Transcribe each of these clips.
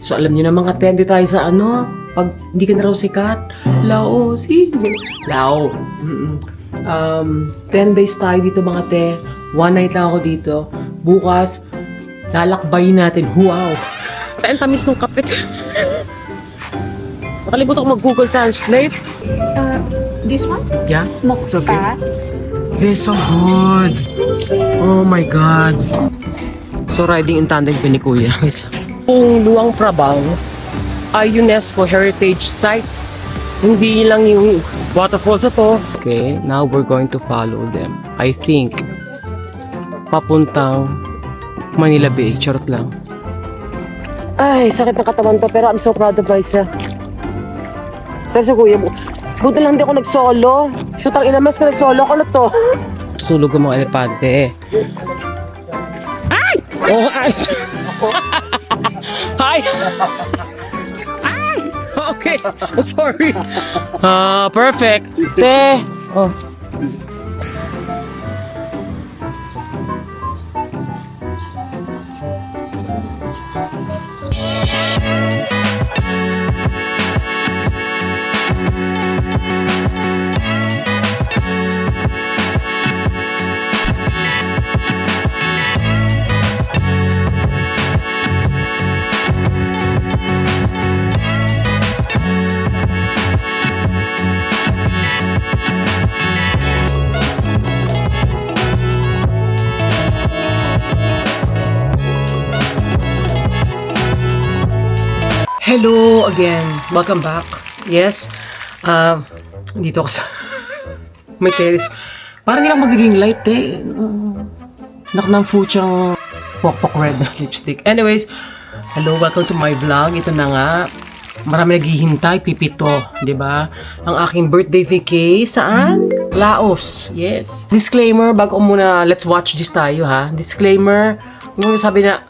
So alam niyo na mga tende tayo sa ano, pag hindi ka na raw sikat, Lao, 10 days tayo dito mga te. One night lang ako dito. Bukas, lalakbayin natin. Wow! Ang tamis ng kapit. Nakalimutan ko mag-Google Translate. This one? Yeah? Mokka. It's okay. They're so good. Oh my God. So riding in tandem ko ni Kuya. Yung Luang Prabang ay UNESCO Heritage Site. Hindi lang yung waterfalls ito. Okay, now we're going to follow them. I think papuntang Manila Bay. Charot lang. Ay, sakit ng katawan to pero I'm so proud of myself. Pero sa Kuya, buti lang hindi ako nag-solo. Shoot ang ilamas ka nag-solo ko na to. Tutulog ang mga elepante. Ay! Oh, ay! Hi! Ay! Okay. Oh, sorry. Perfect. Te! Oh. Hello again. Welcome back. Yes. Dito ako sa may terrace. Parang hindi lang mag-green light eh. Nak ng fuchang pokpok red na lipstick. Anyways, hello, welcome to my vlog. Ito na nga. Marami naghihintay, pipito, 'di ba? Ang aking birthday vacay saan? Laos. Yes. Disclaimer, bago muna, let's watch this tayo ha. Disclaimer, yung sabi na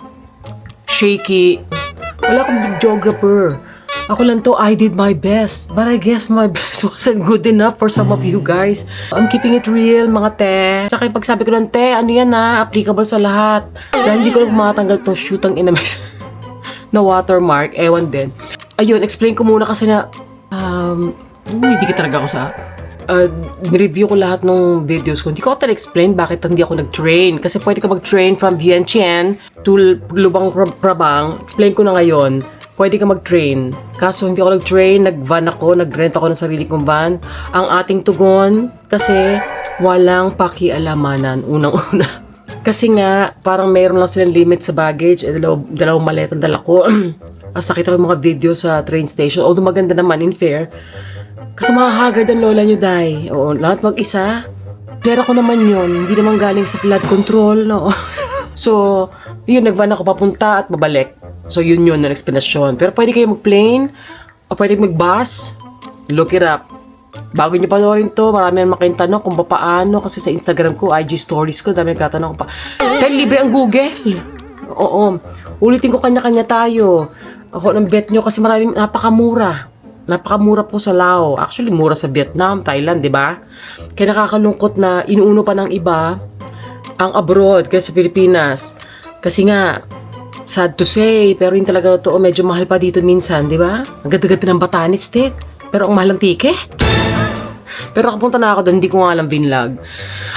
shaky. Wala akong videographer. Ako lang to, I did my best. But I guess my best wasn't good enough for some of you guys. I'm keeping it real, mga te. Tsaka yung pagsabi ko ng te, ano yan ha, applicable sa lahat. Dahil hindi ko lang matanggal tong shoot ang inamis na watermark, ewan din. Ayun, explain ko muna kasi na, hindi talaga ako sa, nireview ko lahat ng videos ko. Hindi ko talaga explain bakit hindi ako nag-train. Kasi pwede ka mag-train from Vientiane to Lubang Prabang. Explain ko na ngayon. Pwede ka mag-train. Kaso hindi ako nag-train. Nag-van ako. Nag-rent ako ng sarili kong van. Ang ating tugon, kasi walang pakialamanan. Unang-una. Kasi nga, parang mayroon lang silang limit sa baggage. Dalawang maleta dala ko. Sakita ko yung mga video sa train station. Although maganda naman, in fair. Kasi mga haggard ang lola nyo, day. Oo, lahat mag-isa. Pera ko naman yun. Hindi naman galing sa flood control, no? So, yun, nag-van ako papunta at babalik. So, yun na explanation. Pero pwede kayo mag-plane o pwede mag-bus. Look it up. Bago nyo panoorin to, marami na makintanong kung paano. Kasi sa Instagram ko, IG stories ko, dami nagtatanong pa. Kaya libre ang Google. Oo. Ulitin ko kanya-kanya tayo. Ako ng bet nyo kasi maraming napakamura. Napakamura po sa Lao. Actually, mura sa Vietnam, Thailand, di ba? Kaya nakakalungkot na inuuno pa ng iba ang abroad kaya sa Pilipinas. Kasi nga, sad to say, pero yun talaga totoo, medyo mahal pa dito minsan, di ba? Ang ganda-ganda ng Batanes, stick. Pero ang mahal ng ticket. Pero nakapunta na ako doon, hindi ko nga alam vinlog.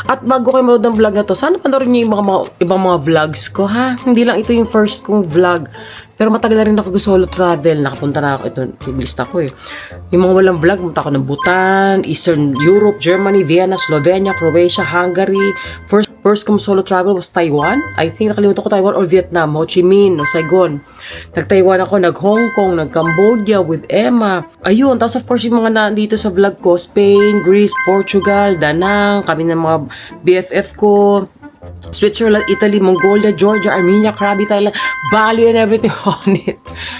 At bago kayo manood ng vlog na to, sana panoorin niyo yung ibang mga vlogs ko, ha? Hindi lang ito yung first kong vlog. Pero matagal na rin ako solo travel. Nakapunta na ako. Ito, naglista ko eh. Yung mga walang vlog, punta ako ng Bhutan, Eastern Europe, Germany, Vienna, Slovenia, Croatia, Hungary. First kong solo travel was Taiwan. I think nakalimutan ko Taiwan or Vietnam, Ho Chi Minh, o Saigon. Nag-Taiwan ako, nag-Hong Kong, nag-Cambodia with Emma. Ayun, tapos of course yung mga nandito sa vlog ko, Spain, Greece, Portugal, Danang, kami ng mga BFF ko, Switzerland, Italy, Mongolia, Georgia, Armenia, Krabi, Thailand, Bali, and everything on it.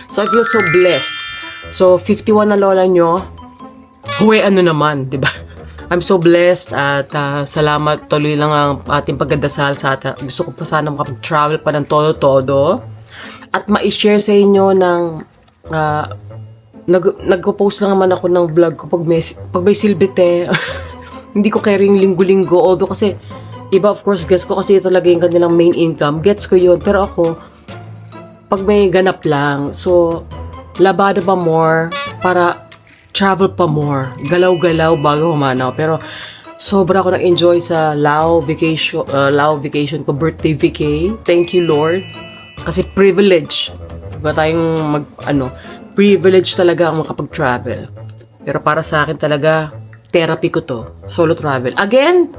So, I feel so blessed. So, 51 na lola nyo, huwe ano naman, di ba? I'm so blessed at salamat. Tuloy lang ang ating pagdadasal sa atin. Gusto ko pa sana makapag-travel pa ng todo-todo. At ma-share sa inyo ng nagpo-post lang naman ako ng vlog ko pag may silbite. Hindi ko carry yung linggo-linggo. Although kasi iba, of course, guess ko kasi ito lagi yung kanilang main income. Gets ko yun. Pero ako, pag may ganap lang. So, labada pa more para travel pa more. Galaw-galaw bago humanaw. Pero, sobra ako nag-enjoy sa Lao vacation ko, birthday vacay. Thank you, Lord. Kasi privilege. Diba tayong privilege talaga ang makapag-travel. Pero para sa akin talaga, therapy ko to. Solo travel. Again,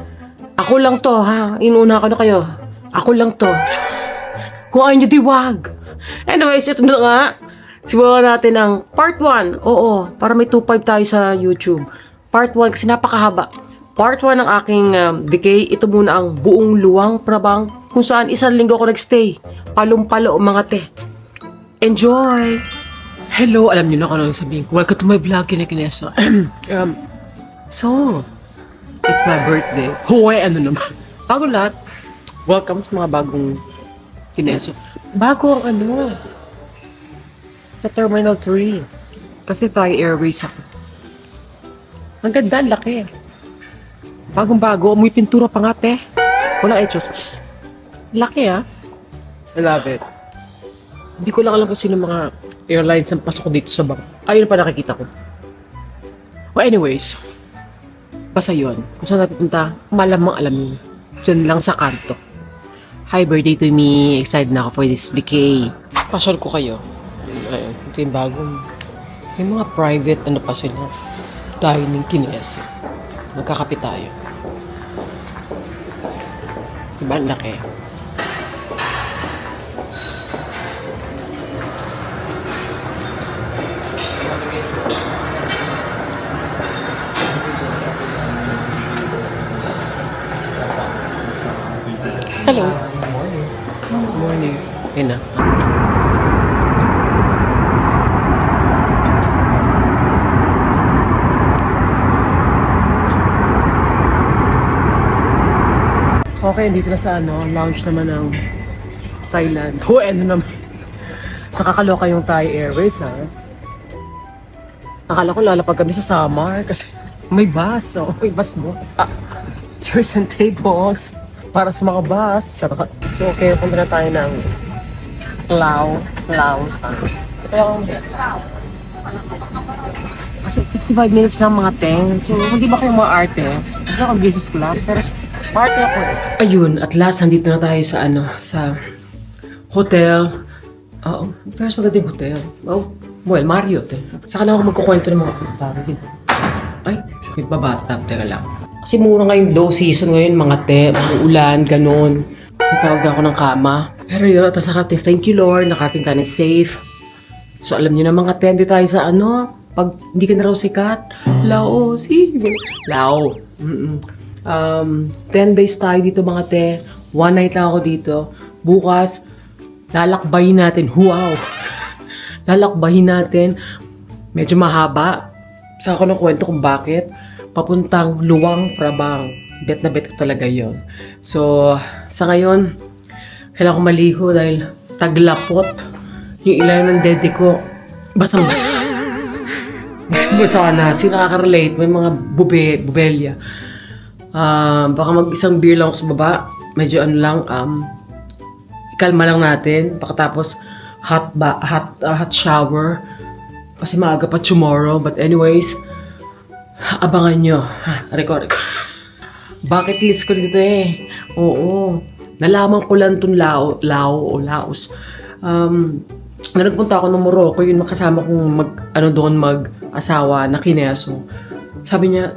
ako lang to, ha? Inuna ko na kayo. Ako lang to. Kung ayaw nyo, diwag. Anyways, ito na nga. Simulan natin ang part 1. Oo, para may 2.5 tayo sa YouTube. Part 1 kasi napakahaba. Part 1 ng aking vacay. Ito muna ang buong Luang Prabang kung saan isang linggo ako nagstay. Palumpalo mga te. Enjoy! Hello, alam niyo na kung ano yung sabihin ko. Welcome to my vlog, Kineso. So, it's my birthday. Huwag, ano naman. Bago lahat, welcome sa mga bagong Kineso. Bago ang sa Terminal 3. Kasi Thai Airways ako. Ang ganda, ang laki. Bagong-bago, may pintura pa nga, te. Wala etchos. Laki, ah. I love it. Hindi ko lang alam kung sino mga airlines ang pasok ko dito sa bang. Ayun pa nakikita ko. Well, anyways. Basta yun. Kung saan napipunta, malamang alamin. Diyan lang sa kanto. Hi, birthday to me. Excited na ako for this vacay. Pasal ko kayo. Ayun, ito yung bagong. May mga private, pa sila. Dining Kineso. Magkakape tayo. Diba ang laki? Hello. Good morning. Good morning. Ayun na. Okay, dito na sa lounge naman ng Thailand. Naman. Nakakaloka yung Thai Airways, ha? Akala ko lalapag kami sa Samar kasi may bus. So, may bus mo. Chairs and tables para sa mga bus. Charot. So, okay, punta na tayo ng lounge. Kasi 55 minutes lang mga teng. So, hindi ba kayo mga arte? Hindi ako business class, pero party ako. Ayun, at last, nandito na tayo sa sa hotel. First magandang hotel. Well, Marriott eh. Saka na ako magkukwento ng mga pagkakas. Ay, may babatap. Teka lang. Kasi mura ngayon, low season ngayon, mga ulan, ganon. Natawag na ako ng kama. Pero yun, at nakating, thank you Lord, nakating tayo ng safe. So alam nyo na mga te, tayo sa pag hindi ka na raw sikat, Lao. 10 days tayo dito mga te. 1 night lang ako dito. Bukas, lalakbayin natin. Wow! Lalakbayin natin. Medyo mahaba. Saka ako nang kwento kung bakit. Papuntang Luang Prabang. Bet na bet ko talaga yon. So, sa ngayon, kailangan ko maligo dahil taglapot. Yung ilalim ng dede ko, basang-basa. Basa na. Sino nakaka-relate? May mga bubelya. Baka mag-isang beer lang ako sa baba. Medyo ikalma lang natin. Pagkatapos, hot shower. Kasi maaga pa tomorrow. But anyways, abangan nyo. Record. Bucket list ko dito eh. Oo. Nalaman ko lang itong Laos. Nagpunta ako ng Morocco. Yun makasama kong mag-asawa na Kineso. Sabi niya,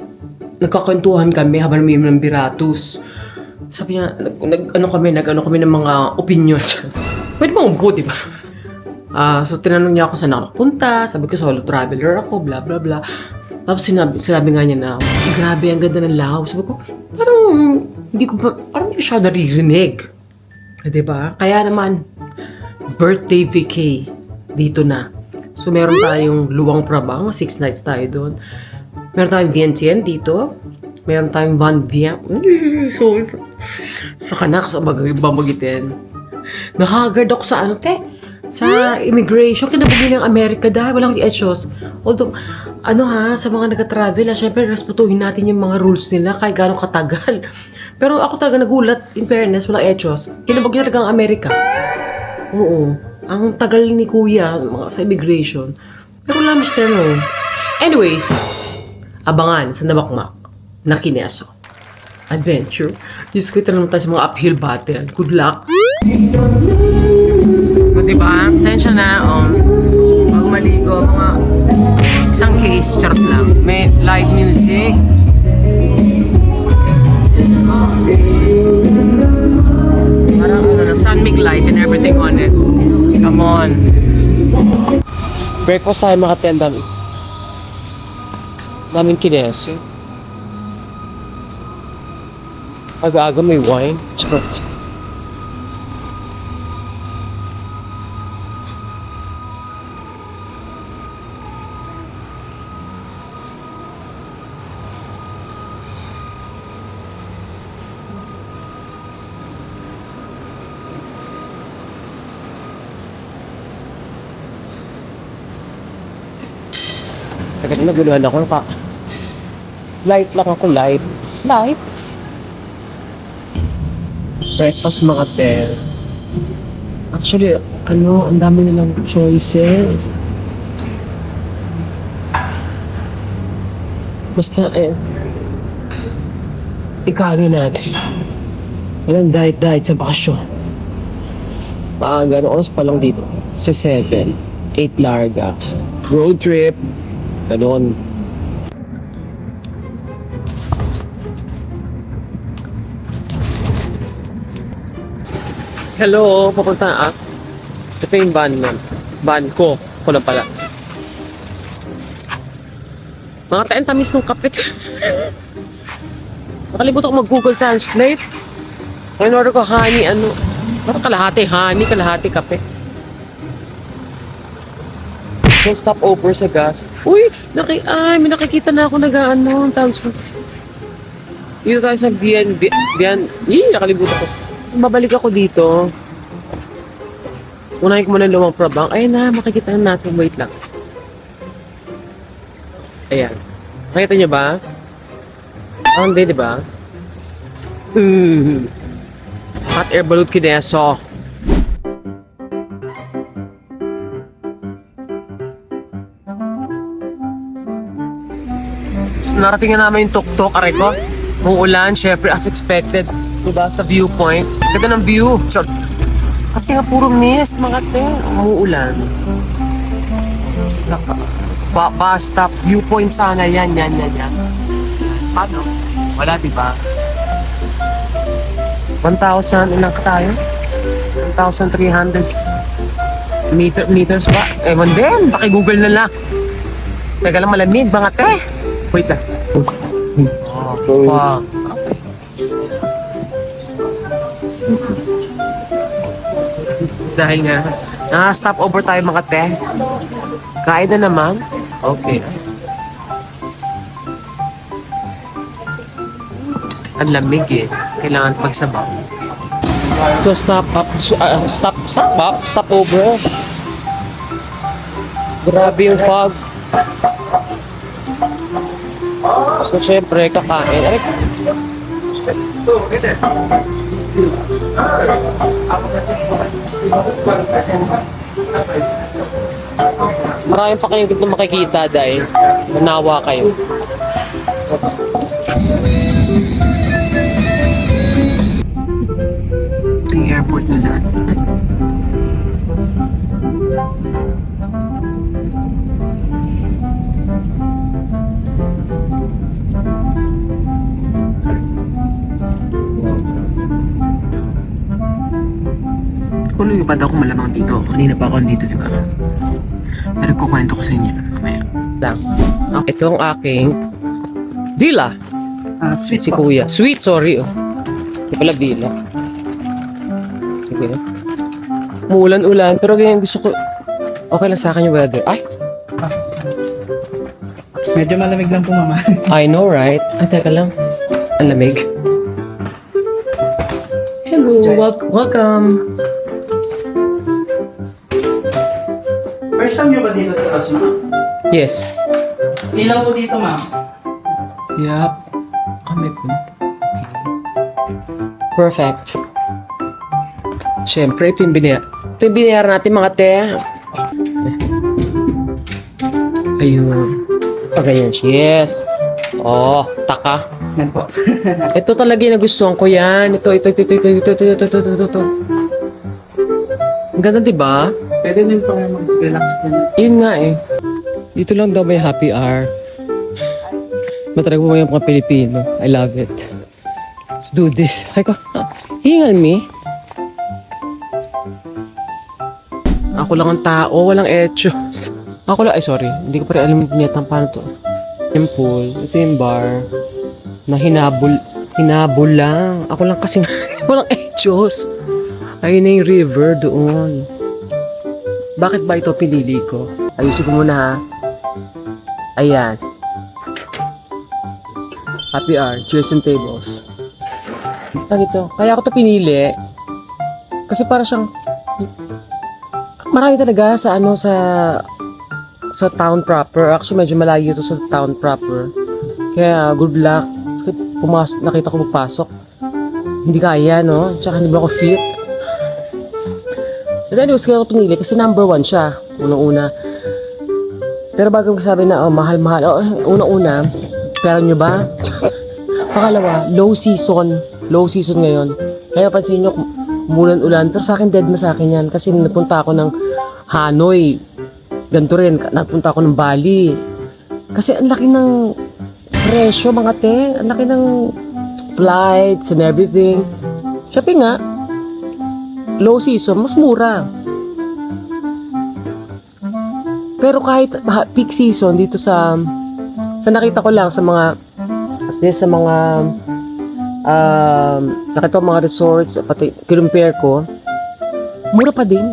nagkakwentuhan kami habang may ng biratus. Sabi niya, nag-ano kami ng mga opinion. Pwede bang umupo, di ba? So, tinanong niya ako saan ako nakapunta. Sabi ko, solo traveler ako, bla bla bla. Tapos sinabi nga niya na, grabe, ang ganda ng Laos. Sabi ko, parang hindi ko siya naririnig. Di ba? Kaya naman, birthday vacay dito na. So, meron tayong Luang Prabang, 6 nights tayo doon. Meron tayong Vientiane dito. Meron tayong Van Viet. Sorry. Sa kanak, sa bagitin. Nahagard ako sa sa immigration. Kinabili ng Amerika dahil walang etos. Although, sa mga nag-travel, syempre, respetuhin natin yung mga rules nila kahit gano'ng katagal. Pero ako talaga nagulat, in fairness, walang etos. Kinabag niya talaga ang Amerika. Oo. Ang tagal ni kuya sa immigration. Pero wala Mr. No. Anyways, abangan sa Namakmak na Kineso. Adventure. Diyos ko, ito naman tayo sa mga uphill battle. Good luck. O, diba? Pasensya na. Pag maligo, mga isang case, charot lang. May live music. Parang sunmig light and everything on it. Come on. Breakfast tayo mga tendam. Daming Kineso. Aga-aga may wine. Charot. Teka, naguluhan ako. Light lang ako, light. Light? Breakfast mga tel. Actually, ang dami nilang choices. Basta, ikali natin. Walang diet sa bakasyon. Maaga, oras pa lang dito. Sa 7, 8 larga. Road trip. Ganon. Hello, papunta Ito yung van man. Van ko. Ko lang pala. Mga tayo tamis ng kapit. Nakalimutan ko mag-Google Translate. Ngayon order ko honey, parang kalahati honey, kalahati kape. Yung stop over sa gas. Uy! May nakikita na ako tawag siya. Dito tayo sa nakalimutan ko. Mabalik ako dito. Unahin ko muna lumang prabang. Ayun na, makikita na natin. Wait lang. Ayan. Nakita niyo ba? Hindi, di ba? Hot air balloon Kineso. So, narating na namin yung tuk-tuk, aray ko. Umuulan, syempre, as expected. Diba, sa viewpoint. Ganda ng view. Short. Kasi nga puro mist, mga te. Umuulan. Bus stop. Viewpoint sana. Yan. Paano? Wala, diba? 1,000, ilang ka tayo? 1,300 meters ba? Ewan din. Paki-google na lang. Teka lang, malamig, mga te. Wait lang. Fuck. Dahil nga, stop over tayo mga te. Kain na naman. Okay. Ang lamig eh. Kailangan pagsabaw. So stop over. Grabe yung fog. So syempre, kakain. Aray. Maraming pa kayong na makikita dahil nanawa kayo. Ang airport nila. Kung lumipad ako malamang dito. Kanina pa ako dito, di ba? Pero kukwento ko sa inyo. Mamaya. Lang. Ito ang aking villa. Sweet Si Kuya. Sweet, sorry. Hindi pala villa. Sige. Umuulan-ulan. Pero ganyan gusto ko. Okay lang sa akin yung weather. Ay! Medyo malamig lang po, mama. I know, right? Ay, teka lang. Ang lamig. Hello, welcome. First time nyo ba dito sa Tasma? Yes. Ilaw po dito, ma'am. Yup. Oh my God. Okay. Perfect. Siyempre, ito Ito yung binayaran natin mga te. Ayun. Ganyan siya. Yes. Oh, taka. Yan po. Ito talaga yung nagustuhan ko yan. Ito. Ang ganda, diba? Pwede din para mag-relax ka na. Yun nga eh. Dito lang daw may happy hour. Matalaga mo yung mga Pilipino. I love it. Let's do this. Ay ko, hingal me. Ako lang ang tao, walang etos. Ako lang, ay sorry. Hindi ko pa rin alam niyatang paano to. Temple. Ito yung bar. Na hinabol lang. Ako lang kasi walang etos. Ayun na yung river doon. Bakit ba ito pinili ko? Ayusin ko muna ha. Ayan. Happy hour. Chairs and tables. Ito. Kaya ako to pinili. Kasi para siyang marami talaga sa sa town proper. Actually, medyo malayo to sa town proper. Kaya good luck. Kasi nakita ko magpasok. Hindi kaya, no? Tsaka hindi ba ako fit? But anyways, kaya ako pinili kasi number 1 siya. Unang-una. Pero bago ko sabi na, mahal-mahal. Unang-una, pera nyo ba? Pangalawa, low season. Low season ngayon. Kaya pansin nyo, umulan-ulan. Pero sa akin, dead na sa akin yan. Kasi nagpunta ako ng Hanoi. Ganito rin, nagpunta ako ng Bali. Kasi ang laki ng presyo, mga te. Ang laki ng flights and everything. Siyempre nga, low season, mas mura. Pero kahit peak season dito sa nakita ko lang sa mga nakita ko mga resorts, pati kinumpare ko, mura pa din.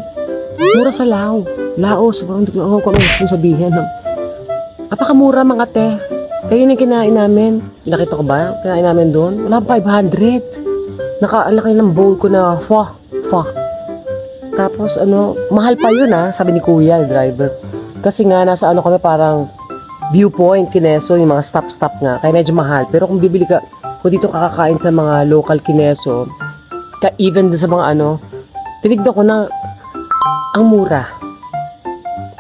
Mura sa Laos, hindi ko alam kung ano gusto sabihin. Napakamura mga te. Kaya yun yung kinain namin. Nakita ko ba? Kinain namin doon. Wala 500. Ang laki ng bowl ko na pho. Tapos mahal pa yun sabi ni kuya, driver. Kasi nga nasa kami parang viewpoint, Kineso, yung mga stop nga. Kaya medyo mahal. Pero kung bibili ka, kung dito kakakain sa mga local Kineso, even sa mga tinignan ko na ang mura.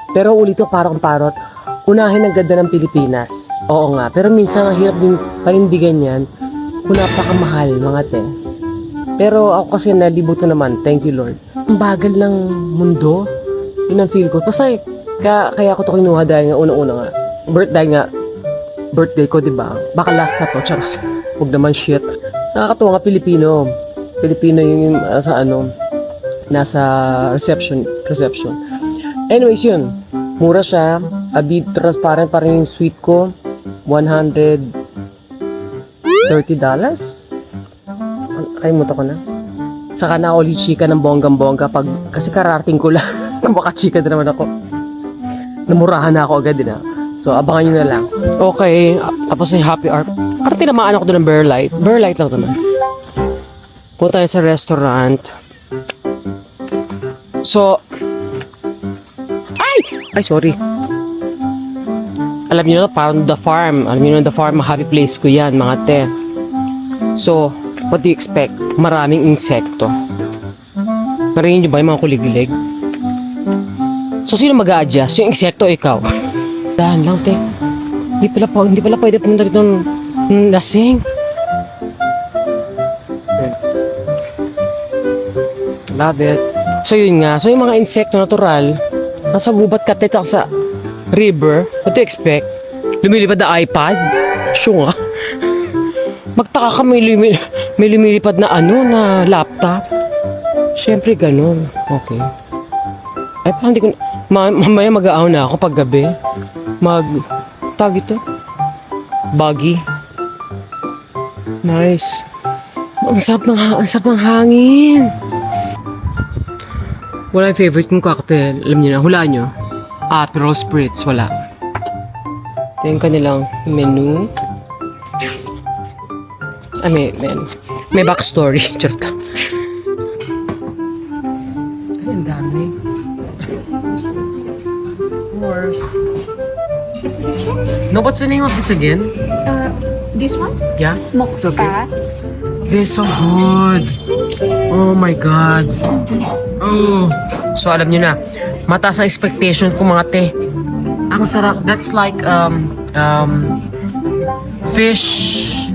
Pero ulito parang parot, unahin ang ganda ng Pilipinas. Oo nga, pero minsan ang hirap din panindigan yan kung napakamahal mga te. Pero ako kasi nalibutan naman, thank you Lord. Ang bagal ng mundo, yun ang feel ko. Basta kaya ako to kinuha dahil nga unang-una nga. Birthday ko, diba? Baka last na to, charot. Huwag naman shit. Nakakatuwa nga Pilipino yung nasa reception. Anyways, yun. Mura siya. Abib transparent pa rin yung suite ko. $130. Kalimutan ko na. Saka na ulit chika ng bonggang-bongga kasi kararating ko lang. Baka chika din naman ako. Namurahan na ako agad din So, abangan nyo na lang. Okay. Tapos yung happy hour. Arte naman ako doon ng Bear Light. Bear Light lang naman. Punta na sa restaurant. So, ay, sorry. Alam niyo na, parang The Farm. Alam niyo na, The Farm, happy place ko yan, mga te. So, what do you expect? Maraming insekto. Narinig niyo ba yung mga kulig-lig? So, sino mag-a-adjust? Yung insekto, ikaw. Dahan lang, te. Hindi pala pwede pumunta dito ng lasing. Love it. So, yun nga. So, yung mga insekto natural, nasa gubat ka, te, sa river, what do you expect? Lumilipad na iPad? Sure nga. Magtaka ka may lumilipad na na laptop. Siyempre, ganun. Okay. Ay, parang hindi ko mamaya mag-aaw na ako pag gabi. Tawag ito? Buggy. Nice. Ang sarap ng hangin. Wala yung favorite kong cocktail. Alam niyo na, hulaan niyo. Aperol Spritz, wala. Ito yung kanilang menu. May backstory. Charot. Ay, ang dami. Of course. No, what's the name of this again? This one? Yeah? It's okay. Mokka. They're so good. Oh my God. Oh, So alam nyo na, mataas ang expectation ko mga te. Ang sarap. That's like fish.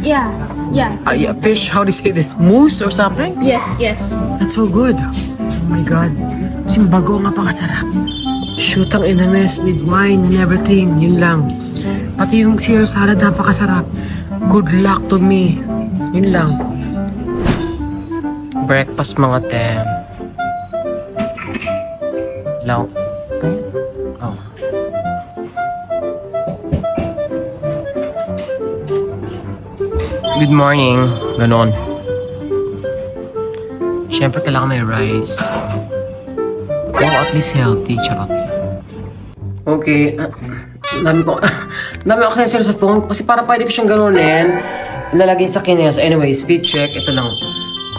Yeah, yeah. Yeah, fish, how do you say this? Mousse or something? Yes, yes. That's so good. Oh my God. Yung bago nga pakasarap. Shoot ang inames with wine and everything. Yun lang. Pati yung Caesar salad napakasarap. Good luck to me. Yun lang. Breakfast mga te. Lang. Oh. Good morning. Ganon. Siyempre kailangan may rice. Oh, at least healthy. Charot. Okay. Dami ko sensor sa phone kasi para pwede ko siyang ganunin. Ilalagay sa kines. Anyway, speed check. Ito lang.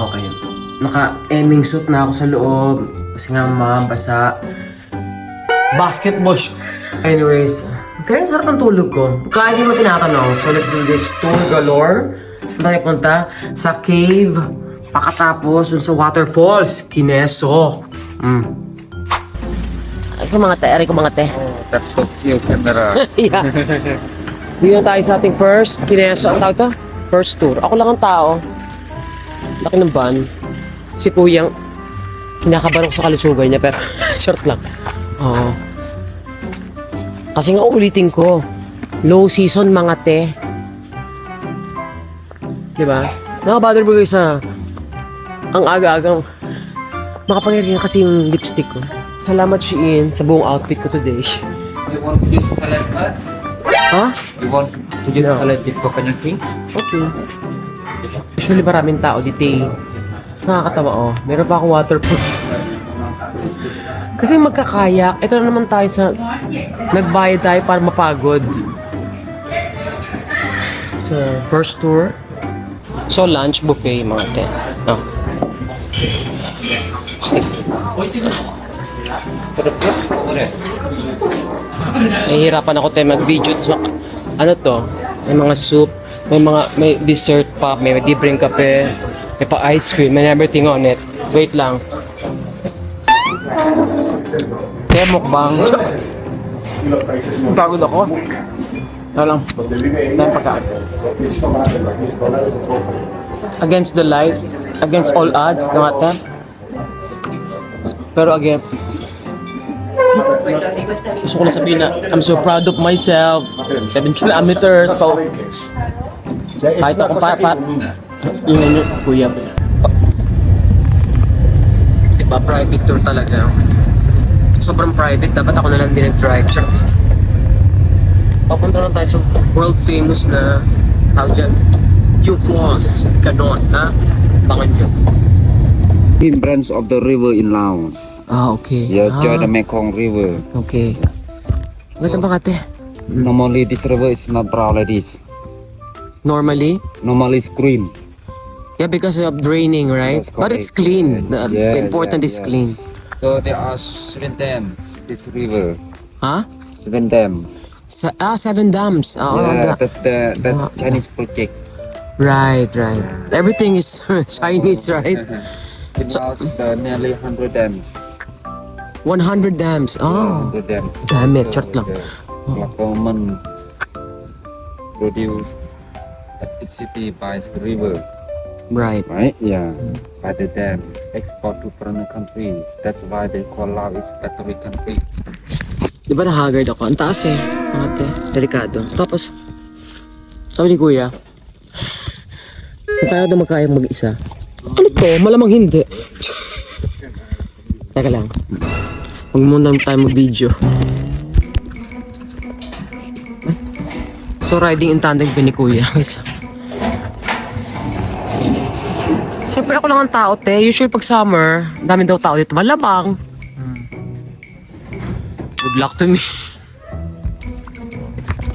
Okay. Naka-eming suit na ako sa loob. Kasi nga mabasa. Basketball siya. Anyways. Pero sarap ang tulog ko. Kaya hindi mo tinatanong. So let's do this tour galore. Saan tayo punta? Sa cave. Pakatapos dun sa waterfalls. Kineso. Ay ko mga te. Aray ko mga te. That's so cute, camera. Yeah. Dito tayo sa ating first Kineso. Ang tawag to? First tour. Ako lang ang tao. Laki ng van. Si Kuyang kinakabahan ko sa kalusugan niya pero short lang. Oo. Kasi nga ulitin ko. Low season mga te. Diba? Nakabother mo kayo sa ang aga-agang makapangyarihan kasi yung lipstick ko. Salamat Shein sa buong outfit ko today. You want to use color plus? Ha? You want to use No. color tip ko kanyang king? Okay. Usually maraming tao dito eh. Nakakatawa oh. Meron pa akong waterproof. Kasi magkakayak. Ito na naman tayo sa nagbayad tayo para mapagod. So, first tour. So, lunch buffet mga te. Oh. Nahihirapan ako tayo mag-video. Ano to? May mga soup, may dessert pa, may libreng kape, may pa ice cream, and everything on it. Wait lang. Kaya mukbang. Pagod ako. Ano lang. Dahil pagkaan. Against the light, against all odds, naman. Pero again, gusto ko lang sabihin na I'm so proud of myself. 7 kilometers pa. Kahit ako pa. Yun yun, kuya. Diba, private tour talaga. Sobrang private. Dapat ako na lang din nag-drive. Papunta lang tayo sa world famous na tawag dyan, yung falls. Ganon, ha? Bangan nyo. In branch of the river in Laos. Ah, okay. Yeah, join the Mekong River. Okay. Maganda ba kate? Normally this river is not brown like this. Normally? Normally it's green. Yeah, because of draining, right? That's But it's correct. clean. The Yeah, important yeah, is yeah. clean. So there are 7 dams. This river. Huh? 7 dams. 7 dams. Oh, Yeah, the- that's Chinese project. right. Everything is Chinese, right? It was nearly 100 dams. 100 dams. Oh, 100 dams. damn it. Chart lang. The government produced electricity by the river, Right. right? Yeah. By the dams, export to foreign countries. That's why they call Laos is battery country. Di ba na-haggard ako? Ang taas eh. Ate, delikado. Tapos, sabi ni Kuya, kung tayo na magkaya mag-isa. Ano to? Malamang hindi. Teka lang. Huwag muna tayo mag-video. So, riding in tandem pa ni Kuya. Siyempre ako lang ang tao, te. Usually pag summer, dami daw tao dito. Malamang. Good luck to me.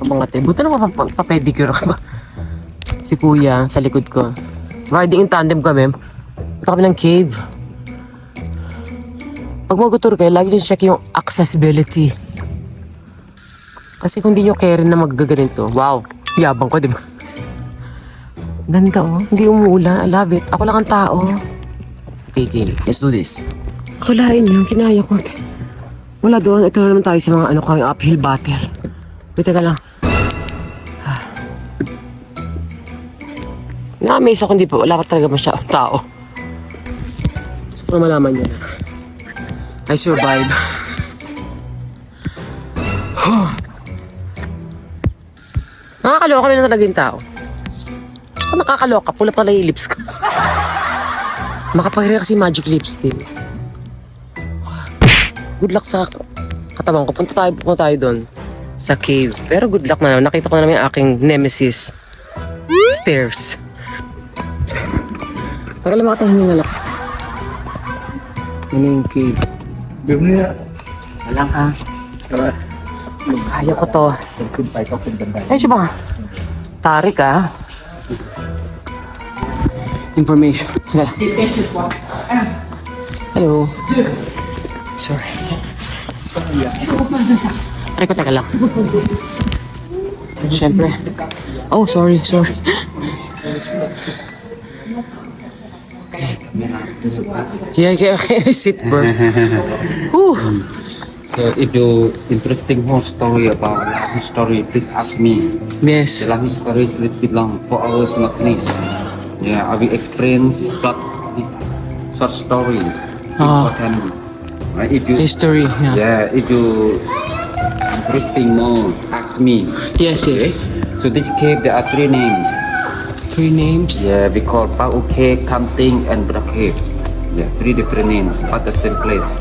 Mga te, buta naman pa-pedicure ka ba? Si Kuya, sa likod ko. Riding in tandem kami. Punta kami ng cave. Pag mag-tour kayo, lagi nyo check yung accessibility. Kasi kung di nyo carry na magaganito, wow, yabang ko, di ba? Ganda oh, hindi umuulan. I love it. Ako lang ang tao. Okay, game. Let's do this. Akalain niyo, kinaya ko. Wala doon. Ito na naman tayo sa mga ano kang uphill battle. Wait, teka lang. Na-amaze ako, hindi pa. Wala pa talaga masyadong tao. Gusto ko na malaman niya na. I survive. Nakakaloka na talaga yung tao. Ako nakakaloka, pula pala yung lips ko. Makapagre kasi magic lipstick. Good luck sa katawan ko. Punta tayo doon sa cave. Pero good luck na naman. Nakita ko na naman yung aking nemesis. Stairs. Para lang makatahin yung nalak. Yun yung cave. Walang ka. Kaya ko to. Ay, siya ba? Tarik ah. Information. Hello. Sorry. Aray ko, teka lang. Siyempre. Oh, sorry. Yeah, I sit, bro. Whew. So if you interesting more story about Laos history, please ask me. Yes. The Laos history is a little bit long, 4 hours not least. Yeah, I will explain short stories. Important. If you History, yeah. yeah, if you interesting more, ask me. Yes. So this cave there are 3 names. 3 names? Yeah, we call Pau Cave, Kamting, and Bra Cave. Yeah, 3 different names, but the same place.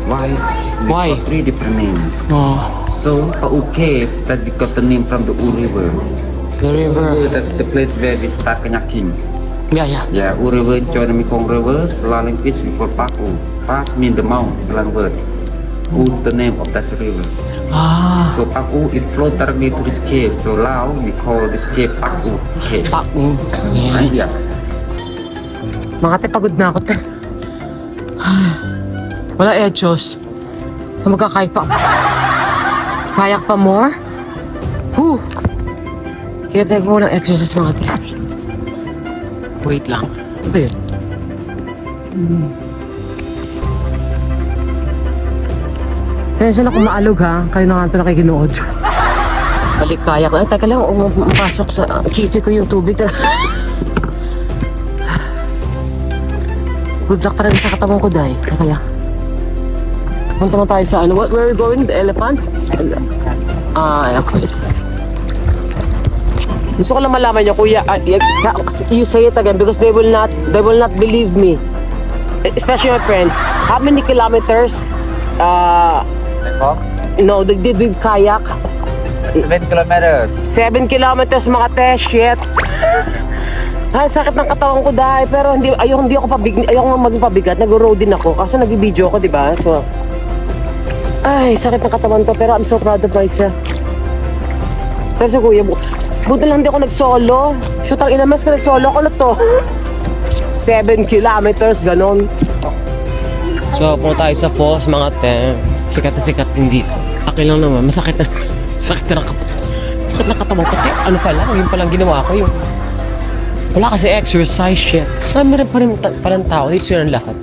Why? Why? 3 different names. Oh, So Pau Cave that we got the name from the U River. the river. That's the place where we start kayaking. Yeah. Yeah, U River join the Mekong River. Selaling fish we call Pau. Pas mean the mouth. Selang word. Who's the name of that river? Ah, So Pau it flow directly to this cave. So Lao we call this cave Pau Cave. Pakning. Yeah. Mga te, pagod na ako, te. Wala edyos. So magkakayak pa. Kayak pa more? Whew. Kaya tayo ko ng exercise, mga te. Wait lang. Ano ba yun? Tensya na kung maalog ha. Kayo na nga ito nakikinood. Balik kayak na. Teka lang, mapasok sa kifi ko yung tubig. Good luck talaga sa katawan ko, Day. Kaya. Punta mo tayo sa ano. Where are we going? The elephant? Okay. Gusto ko lang malaman niyo, kuya. You say it again because they will not believe me. Especially my friends. How many kilometers? No, they did with kayak. 7 kilometers. 7 kilometers, mga te. Shit. Ay, sakit ng katawan ko dahil. Pero ayoko maging pabigat. Nag-road din ako. Kaso nag-video ako, di ba? So, ay, sakit ng katawan to. Pero I'm so proud of myself. Pero sa kuya, buti lang hindi ako nag-solo. Shoot, ang inamas ka nag-solo ko na to. 7 kilometers, ganon. So, punta tayo sa falls, mga te. Sikat na sikat din dito. Akin lang naman, masakit na. Sakit na katawan ko. Ano pala, yun palang ginawa ko yun. Wala kasi exercise shit. Meron pa rin palang tao. Dito sila ng lahat.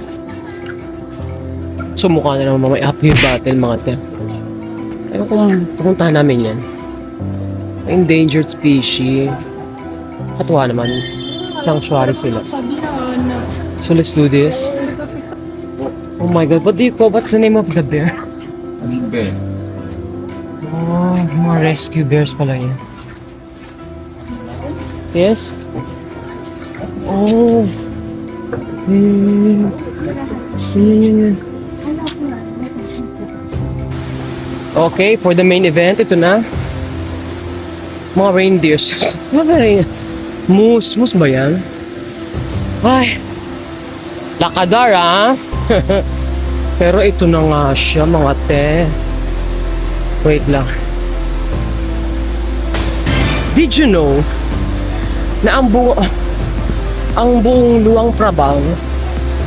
So mukha na naman may uphill battle, mga te. Ewan kung pupuntahan namin yan. Endangered species. Katuwa naman. Sanctuary sila. So let's do this. Oh my god, what do you call? What's the name of the bear? Bear. Oh, mga rescue bears pala yan. Yes? Oh. Okay, for the main event, ito na. Mga reindeers. Ano ba rin? Moose ba yan? Ay. Lakadar, ah. Pero ito na nga siya, mga te. Wait lang. Did you know na ang buong Luang Prabang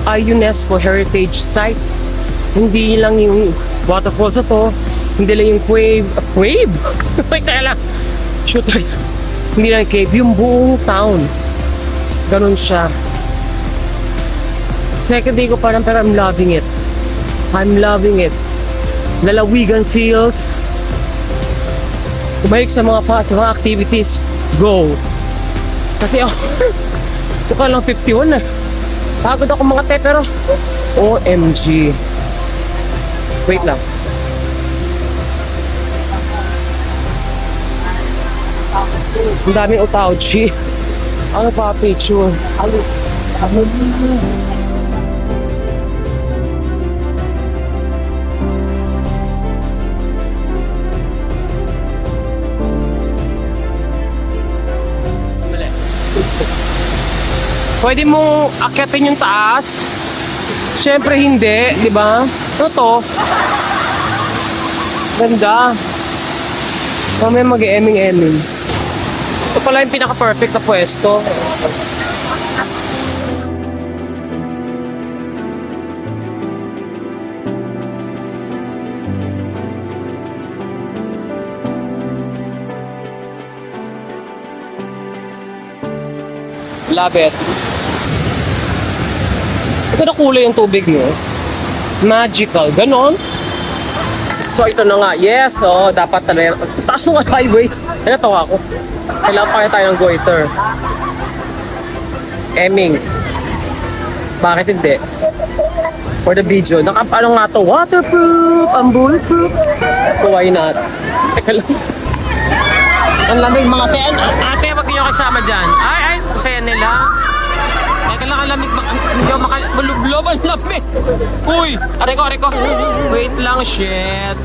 ay UNESCO Heritage Site? Hindi lang yung waterfalls na to, hindi lang yung cave? Wait, kaya lang. Shoot, hindi lang cave, yung buong town. Ganun siya. Second day ko parang, pero I'm loving it. I'm loving it. Lalawigan feels. Kumalik sa mga activities, go. Kasi ako, ito ka lang 51 na. Pagod ako mga te, pero OMG. Wait lang. Ang daming utauchi. Ano pa picture? Pwede mong akyatin yung taas. Siyempre hindi, di ba? Ano to? Ganda. Mamaya mag-eming-eming. Ito pala yung pinaka-perfect na pwesto. Love it. Ito na kulay yung tubig mo. Magical. Ganon. So ito na nga. Yes, dapat talaga. Taas mo nga highways. Natawa ako. Kailangan pa tayo ng goiter. Eming. Bakit hindi? For the video. Ano nga to? Waterproof! Ang bulletproof! So why not? Teka lang. Ang lamig mga te. Ate, wag niyo kasama dyan. Ay, masaya nila. Teka lang, ang lamig. Hindi ako makalublob. Ang lamig. Uy! Areko. Wait lang, shit.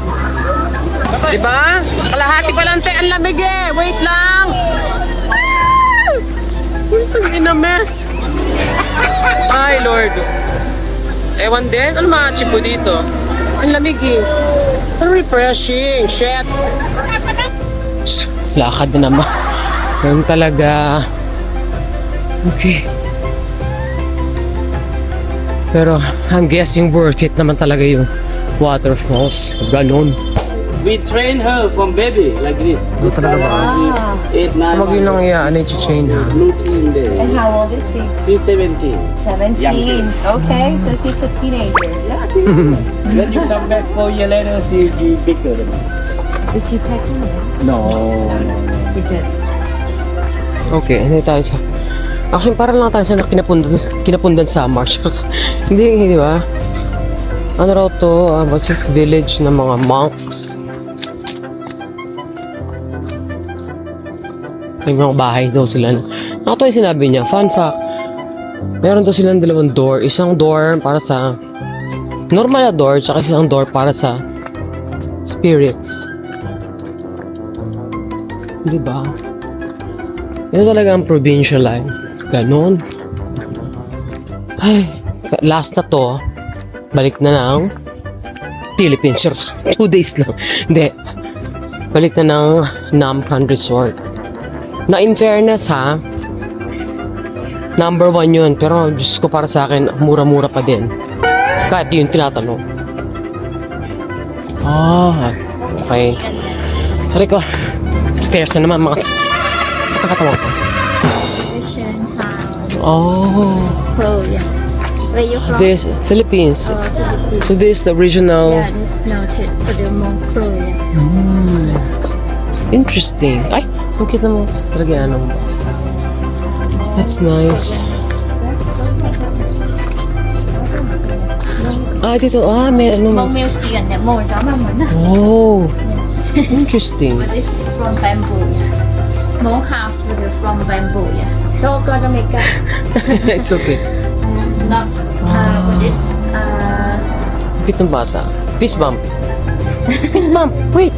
Diba? Kalahati pa lang te. Ang lamig eh. Wait lang. Ang ina mess. Ay, Lord. Ewan din. Ano mga chipo dito? Ang lamig eh. Ang refreshing. Shit. Lakad na naman. Ganun talaga. Okay. Pero I'm guessing worth it naman talaga yung waterfalls. Ganun. We train her from baby like this. Ano talaga ba? 8, 9. So mag yun lang ano yung chain ha? Blue team there. And how old is she? She's 17. 17. Okay, so she's a teenager. When you come back 4 years later, she'll be bigger than us. Is she pregnant? No. Because Okay, hindi tayo sa... Actually, parang lang tayo sa kinapundan sa March. Hindi, di ba? Ano raw to? What's this village ng mga monks? May mga bahay daw sila. Ito yung sinabi niya. Fun fact. Meron daw silang dalawang door. Isang door para sa normal na door, tsaka isang door para sa spirits. Di ba? Ito talaga ang provincial life. Ganon. Ay, last na to. Balik na ng Philippines. 2 days lang. Hindi. Balik na ng Namkan Resort. Na in fairness ha, number 1 yun. Pero Diyos ko, para sa akin, mura-mura pa din. Kahit yun tinatanong. Okay. Sorry ko. Stairs na naman mga katawa ko. Mission Town. Oh. Yeah. Where you from? This, Philippines. Philippines. So this is the original. Yeah, it's noted for the Mongolia. Interesting. Ay, ang cute na mo. Talaga ano mo. That's nice. Dito. May ano mo. Mong museumเนี่ย Mong đó mà mình á. Oh. Interesting. But this is from bamboo. Mong house with the from bamboo. Yeah. So go to make up. It's okay. Not with this. Cute ng bata. Fist bump. Fist bump. Wait.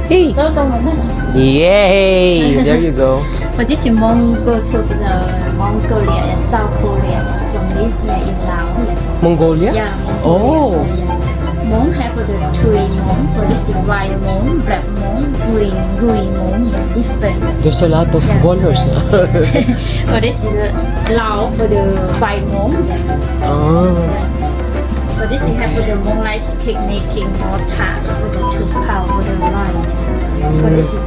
Hey. So go mình á. Yay! There you go. But this is Mongol to the Mongolia and South Korea from this way in Laos. Mongolia? Yeah. Oh. Mong have the tree mong, but this is white mong, black mong, green mong, yeah, different. There's a lot of colors. But this is Lao for the white mong. But this is have for the mong like cake making or tart for the 2 pound for the line. But this is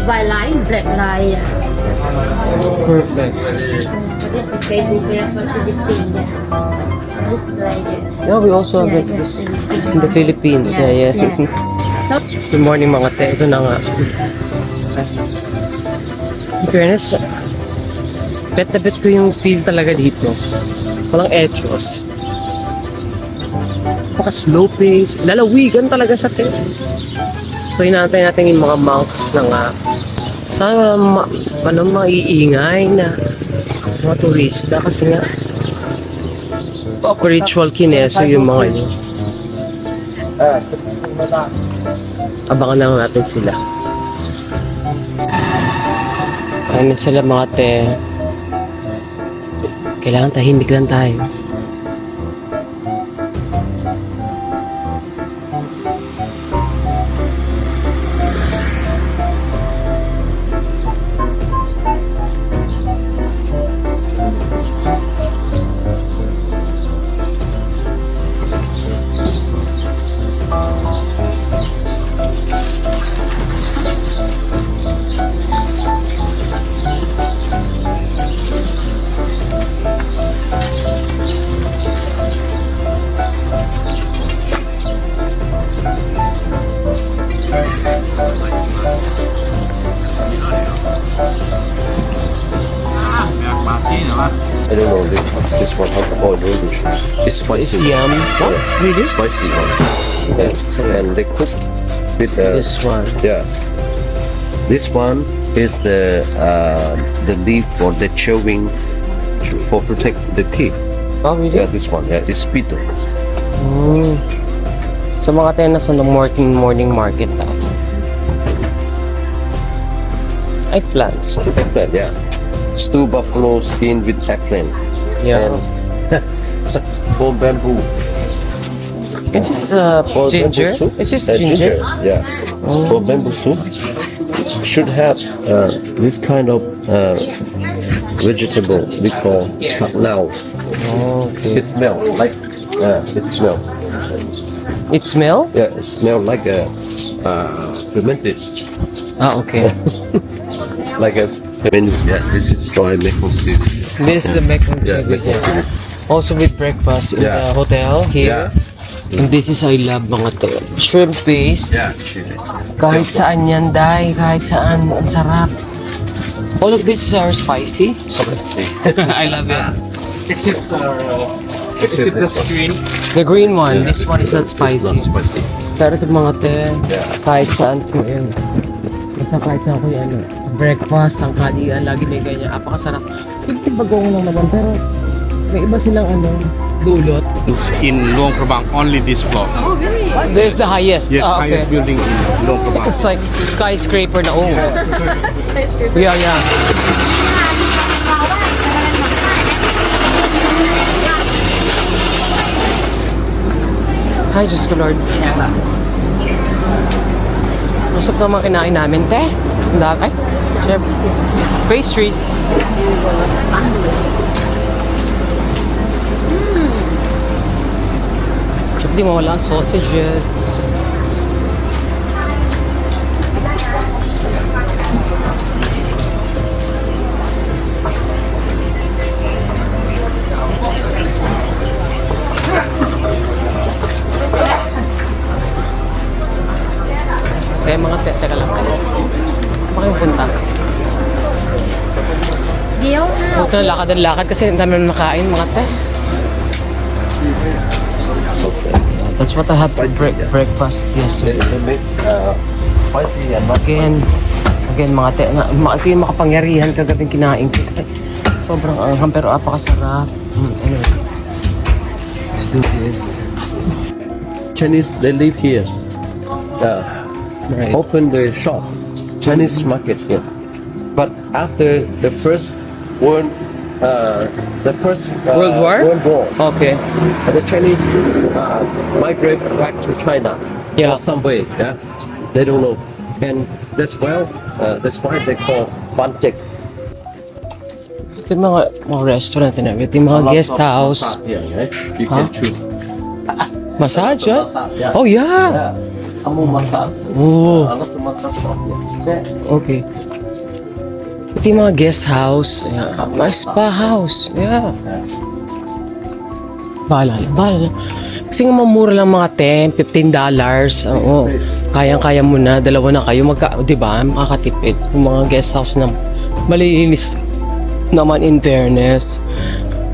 white line, black line. Perfect. This is baby bear for Philippines. This like Yeah, we also have it this in the Philippines. Yeah. So Good morning mga te. Ito na nga. In fairness, bet na bet ko yung feel talaga dito. Walang etos. Baka slow pace. Lalawigan talaga siya te. So inaantay natin yung mga monks na nga. Sana maiingay na mga turista kasi nga spiritual kineso yung mga yun. Abangan lang natin sila. Ayun na sila mga te. Kailangan tahimik lang tayo. I don't know this one how to call it in English. It's spicy. Is yum. What? Really? Spicy one. Yeah. And they cook with This one. yeah. This one is the leaf or the chewing for protect the teeth. Oh, really? Yeah, this one. Yeah, it's bitter. Mm. Sa mga tenas na morning market daw. Eggplants. Eggplant, yeah. Stew buffalo skin with eggplant. Yeah. And it's a bone bamboo. Is this Bone ginger? bamboo soup. Is this ginger? Yeah. Bone bamboo soup should have this kind of vegetable we call now. Oh, okay. It smell like it smell. It smell? Yeah, it smell like a fermented, Ah, okay. like a fermented. Yeah, this is dry maple syrup. This is the Mekong Yeah, seaweed. maple syrup. Also with breakfast in Yeah. the hotel here. And this is I love mga to. Shrimp paste. Yeah, chili. Kahit saan yan, Day. Kahit saan. Ang sarap. All of this are spicy. I love it. Except the screen. The green one. This one is not spicy. It's not spicy. Pero ito mga te, Yeah. kahit saan ko yun. Basta kahit saan ko yan. Breakfast, tanghalian, lagi may ganyan. Apakasarap. Simple bagong lang naman, pero may iba silang dulot. In Luang Prabang, only this floor. There's the highest. Yes, Ah, okay. highest building in Luang Prabang. It's like skyscraper na Yeah, yeah. Hi, Diyos ko Lord. Masarap naman kinain namin, te. Ang dami. Chef. Pastries. Chef, di mawala ang sausages. Kaya mga teka lang kayo. Saan kayo punta? Huwag na lakad ang lakad kasi ang dami na makain mga te. That's what I had for breakfast yesterday. They make spicy and not Again mga te, ito yung makapangyarihan kagabing kinain ko. Sobrang anghang pero apakasarap. Anyways, let's do this. Chinese. They live here. Right. Open the shop, Chinese market here. But after the first World World War? World War, Okay. the Chinese migrate back to China. Yeah. Or some way, yeah. They don't know, and that's why they call Bantek. Ito yung mga restaurant na ito yung mga guest house. Yeah, right? You Huh? can choose. Massage, yeah? Massage, yeah. Oh, yeah. Yeah. Kamu massage. Oh. A lot of massage shop. Yeah. Okay. Ito yung mga guest house. Yeah. Mga spa house. Yeah. Bahala lang. Kasi nga mamura lang mga $10, $15. Oo. Kayang-kaya mo na. Dalawa na kayo. Di ba? Makakatipid. Yung mga guest house na malinis naman in fairness.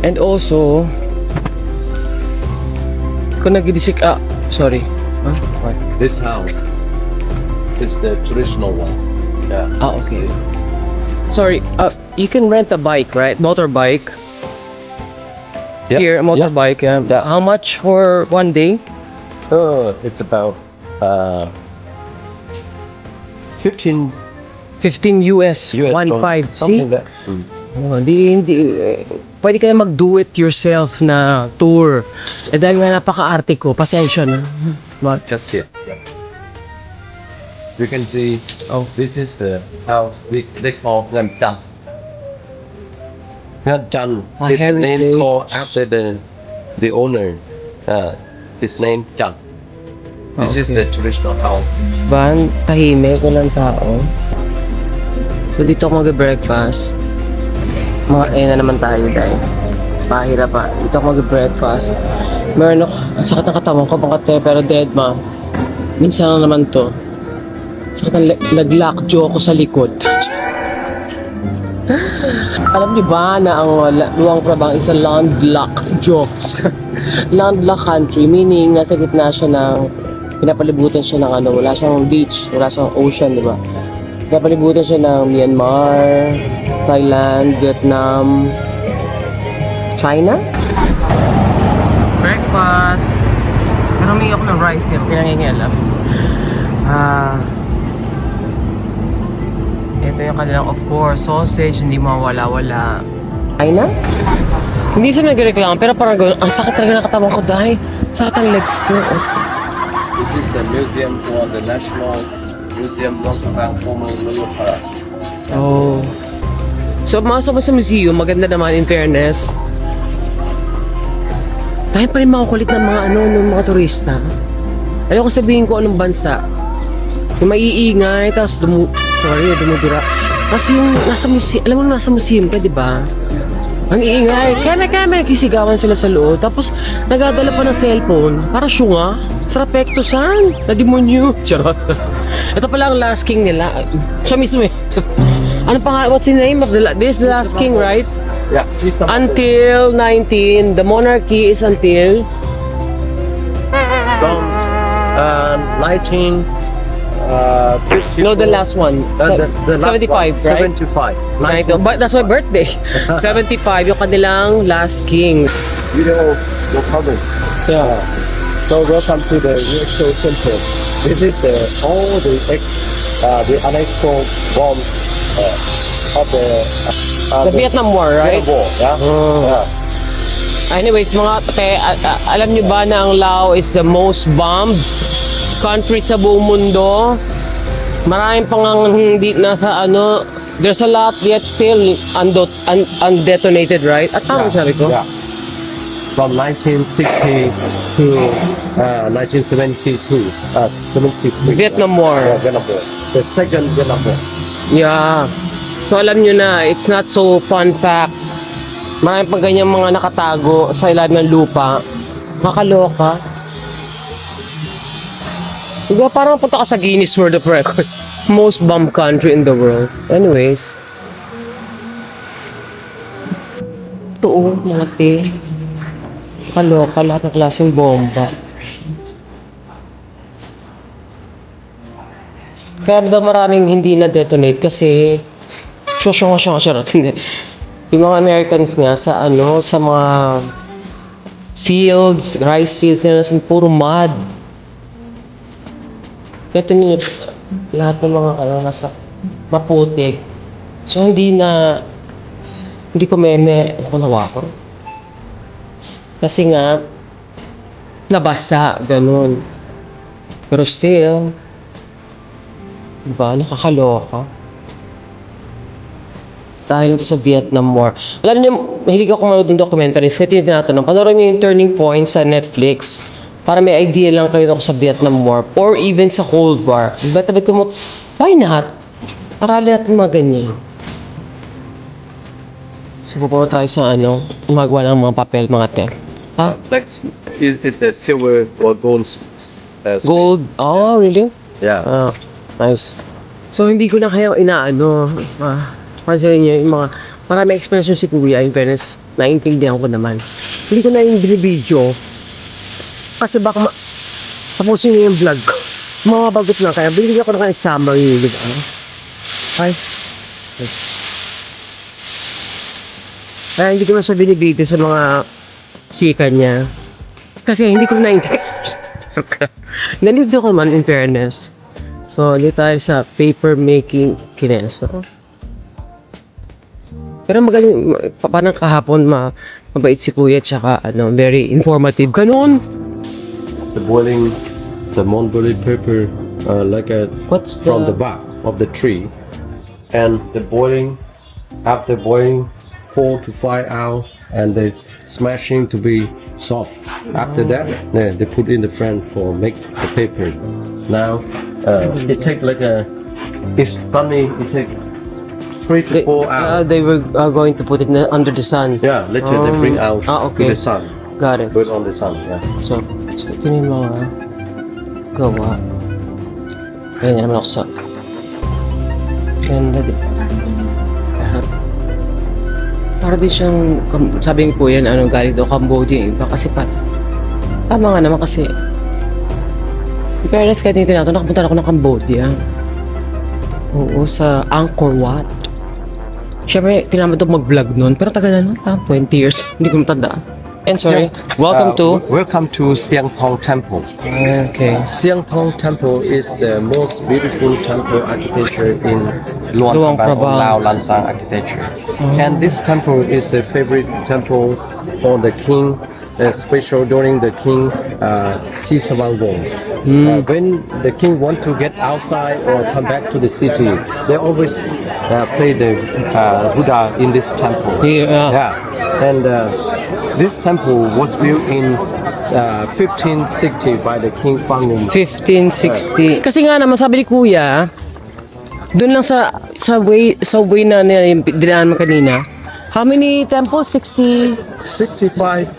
And also, kung nag-ibisik, sorry. Huh? What? This house is the traditional one. Yeah. Okay. Sorry, you can rent a bike, right? Motorbike. Yep. Here, a motorbike. Yeah. Yeah. How much for one day? It's about 15 $15 US. US. 1.5. See? Something like that. Hindi. Pwede kayo mag-do-it-yourself na tour. Eh dahil nga napaka-arte ko, pasensya na. But, Just here. Yeah. You can see. Oh, this is the house. They call them Chan. Not Chan. His heritage. name called after the owner. His name Chan. This is the traditional house. ban, tahimik, walang tao. So dito ako mag-breakfast. Na naman tayo dahil mahirap pa. Dito ako mag-breakfast. Meron ako, ang sakit ng katawan ko, bangkate, pero dead ma. Minsan lang naman to. Sakit ng nag-lockjaw ako sa likod. Alam niyo ba na ang Luang Prabang is a landlocked jaw? Landlocked country, meaning nasa gitna siya ng, pinapalibutan siya ng wala siyang beach, wala siyang ocean, di ba? Pinapalibutan siya ng Myanmar, Thailand, Vietnam, China? Breakfast! Pero may ako ng rice yung pinangingialam. Ito yung kanilang, of course, sausage, hindi mawala-wala. China? Hindi siya nagreklamo, pero parang gano'n, ang sakit talaga ng katawan ko dahil sakit ang legs ko. This is the museum for the National Museum Luang Prabang former Royal Palace. Oh. So, masok mo sa museum, maganda naman in fairness. Tayo pa rin makukulit ng mga ng mga turista. Ayoko sabihin ko anong bansa. Yung maiingay, tapos dumudura. Tapos yung nasa museum, alam mo nasa museum ka, di ba? Ang iingay, keme, kisigawan sila sa loob. Tapos, nagadala pa ng cellphone. Para syunga, sa rapektosan, na demonyo. Charot. Ito pala ang last king nila. Siya mismo eh. Ano pa nga, what's the name of this is the last king, right? Yeah. Until 19, the monarchy is until From 19. no, the last one. The last 75, one, right? 75. But that's my birthday. 75, yung kanilang last king. Video, no problem. Yeah. So welcome to the Show Center. This is all the UNESCO bomb of The Vietnam War, right? War. Yeah. Yeah. Anyways, alam nyo ba na ang Laos is the most bombed country sa buong mundo? Maraming pang hindi nasa there's a lot yet still undetonated, right? At tama sabi ko? Yeah. From 1960 to 1972. 73. Vietnam War. Yeah, Vietnam War. The second Vietnam War. Yeah. So alam nyo na, it's not so fun fact. Maraming pang ganyang mga nakatago sa ilalim ng lupa. Makaloka. Diba parang punta ka sa Guinness World of Record. Most bombed country in the world. Anyways. Ito mga te. Makaloka, lahat ng klaseng bomba. Kaya daw maraming hindi na-detonate kasi charot, hindi. Yung mga Americans nga sa sa mga fields, rice fields nila, puro mud. Kaya tingin lahat ng mga nasa maputik. So hindi ko meme ako nawa ko. Kasi nga nabasa, ganun. Pero still, diba, nakakaloka. Dahil ito sa Vietnam War. Alam niyo, mahilig ako manood ng documentaries. Kaya tinatanong, panoorin niyo yung Turning Point sa Netflix. Para may idea lang kayo ako sa Vietnam War or even sa Cold War. Ba't ko mo, why not? Aralin natin mga ganyan. So, pupunta tayo sa gumagawa ng mga papel, mga te. Ha? Like, it's the silver or gold. Gold? Oh, really? Yeah. Ah, nice. So, hindi ko na kaya pansin niyo yung mga, marami expression si Kuya, in fairness, naiintindihan ko naman. Hindi ko na yung binibideo. Kasi baka tapusin niyo yung vlog ko. Mababagot na kaya, binigyan ko na kayo summary, di ba? Ay. Kaya hindi ko na siya binibideo sa mga chika niya. Kasi hindi ko na nalito ko man, in fairness. So, dito tayo sa paper making kineso. Pero magaling, parang kahapon mabait si Kuya, tsaka very informative. Ganun! The boiling the Mongolia paper What's from the bark of the tree, and the boiling, after boiling 4 to 5 hours, and the smashing to be soft. After that, they put in the frame for make the paper. Now it take if sunny, it take 3 to 4 hours. They were going to put it under the sun. Yeah, later they bring out okay. to the sun. Got it. Put on the sun. Yeah. So ito na yung mga gawa. Ayan na naman ako sa ganda, di ba? Para din siyang, sabi ko po yan, galing daw Cambodia yung iba kasi tama nga naman kasi in fairness, kahit dito natin, nakapunta na ako ng Cambodia. Oo, sa Angkor Wat. Siyempre, tinamad ako mag-vlog nun, pero taga na nun, 20 years, hindi ko matandaan. And sorry, welcome to Siang Thong Temple. Okay. Siang Thong Temple is the most beautiful temple architecture in Luang Luang Prabang, Prabang. Lao Lansang architecture. And this temple is the favorite temple for the king, special during the king Si Samangbong. When the king want to get outside or come back to the city, they always play the Buddha in this temple. Yeah. And this temple was built in 1560 by the King Fangum. 1560. Kasi nga naman sabi ni Kuya, doon lang sa way na dinaan mo kanina. How many temples? 65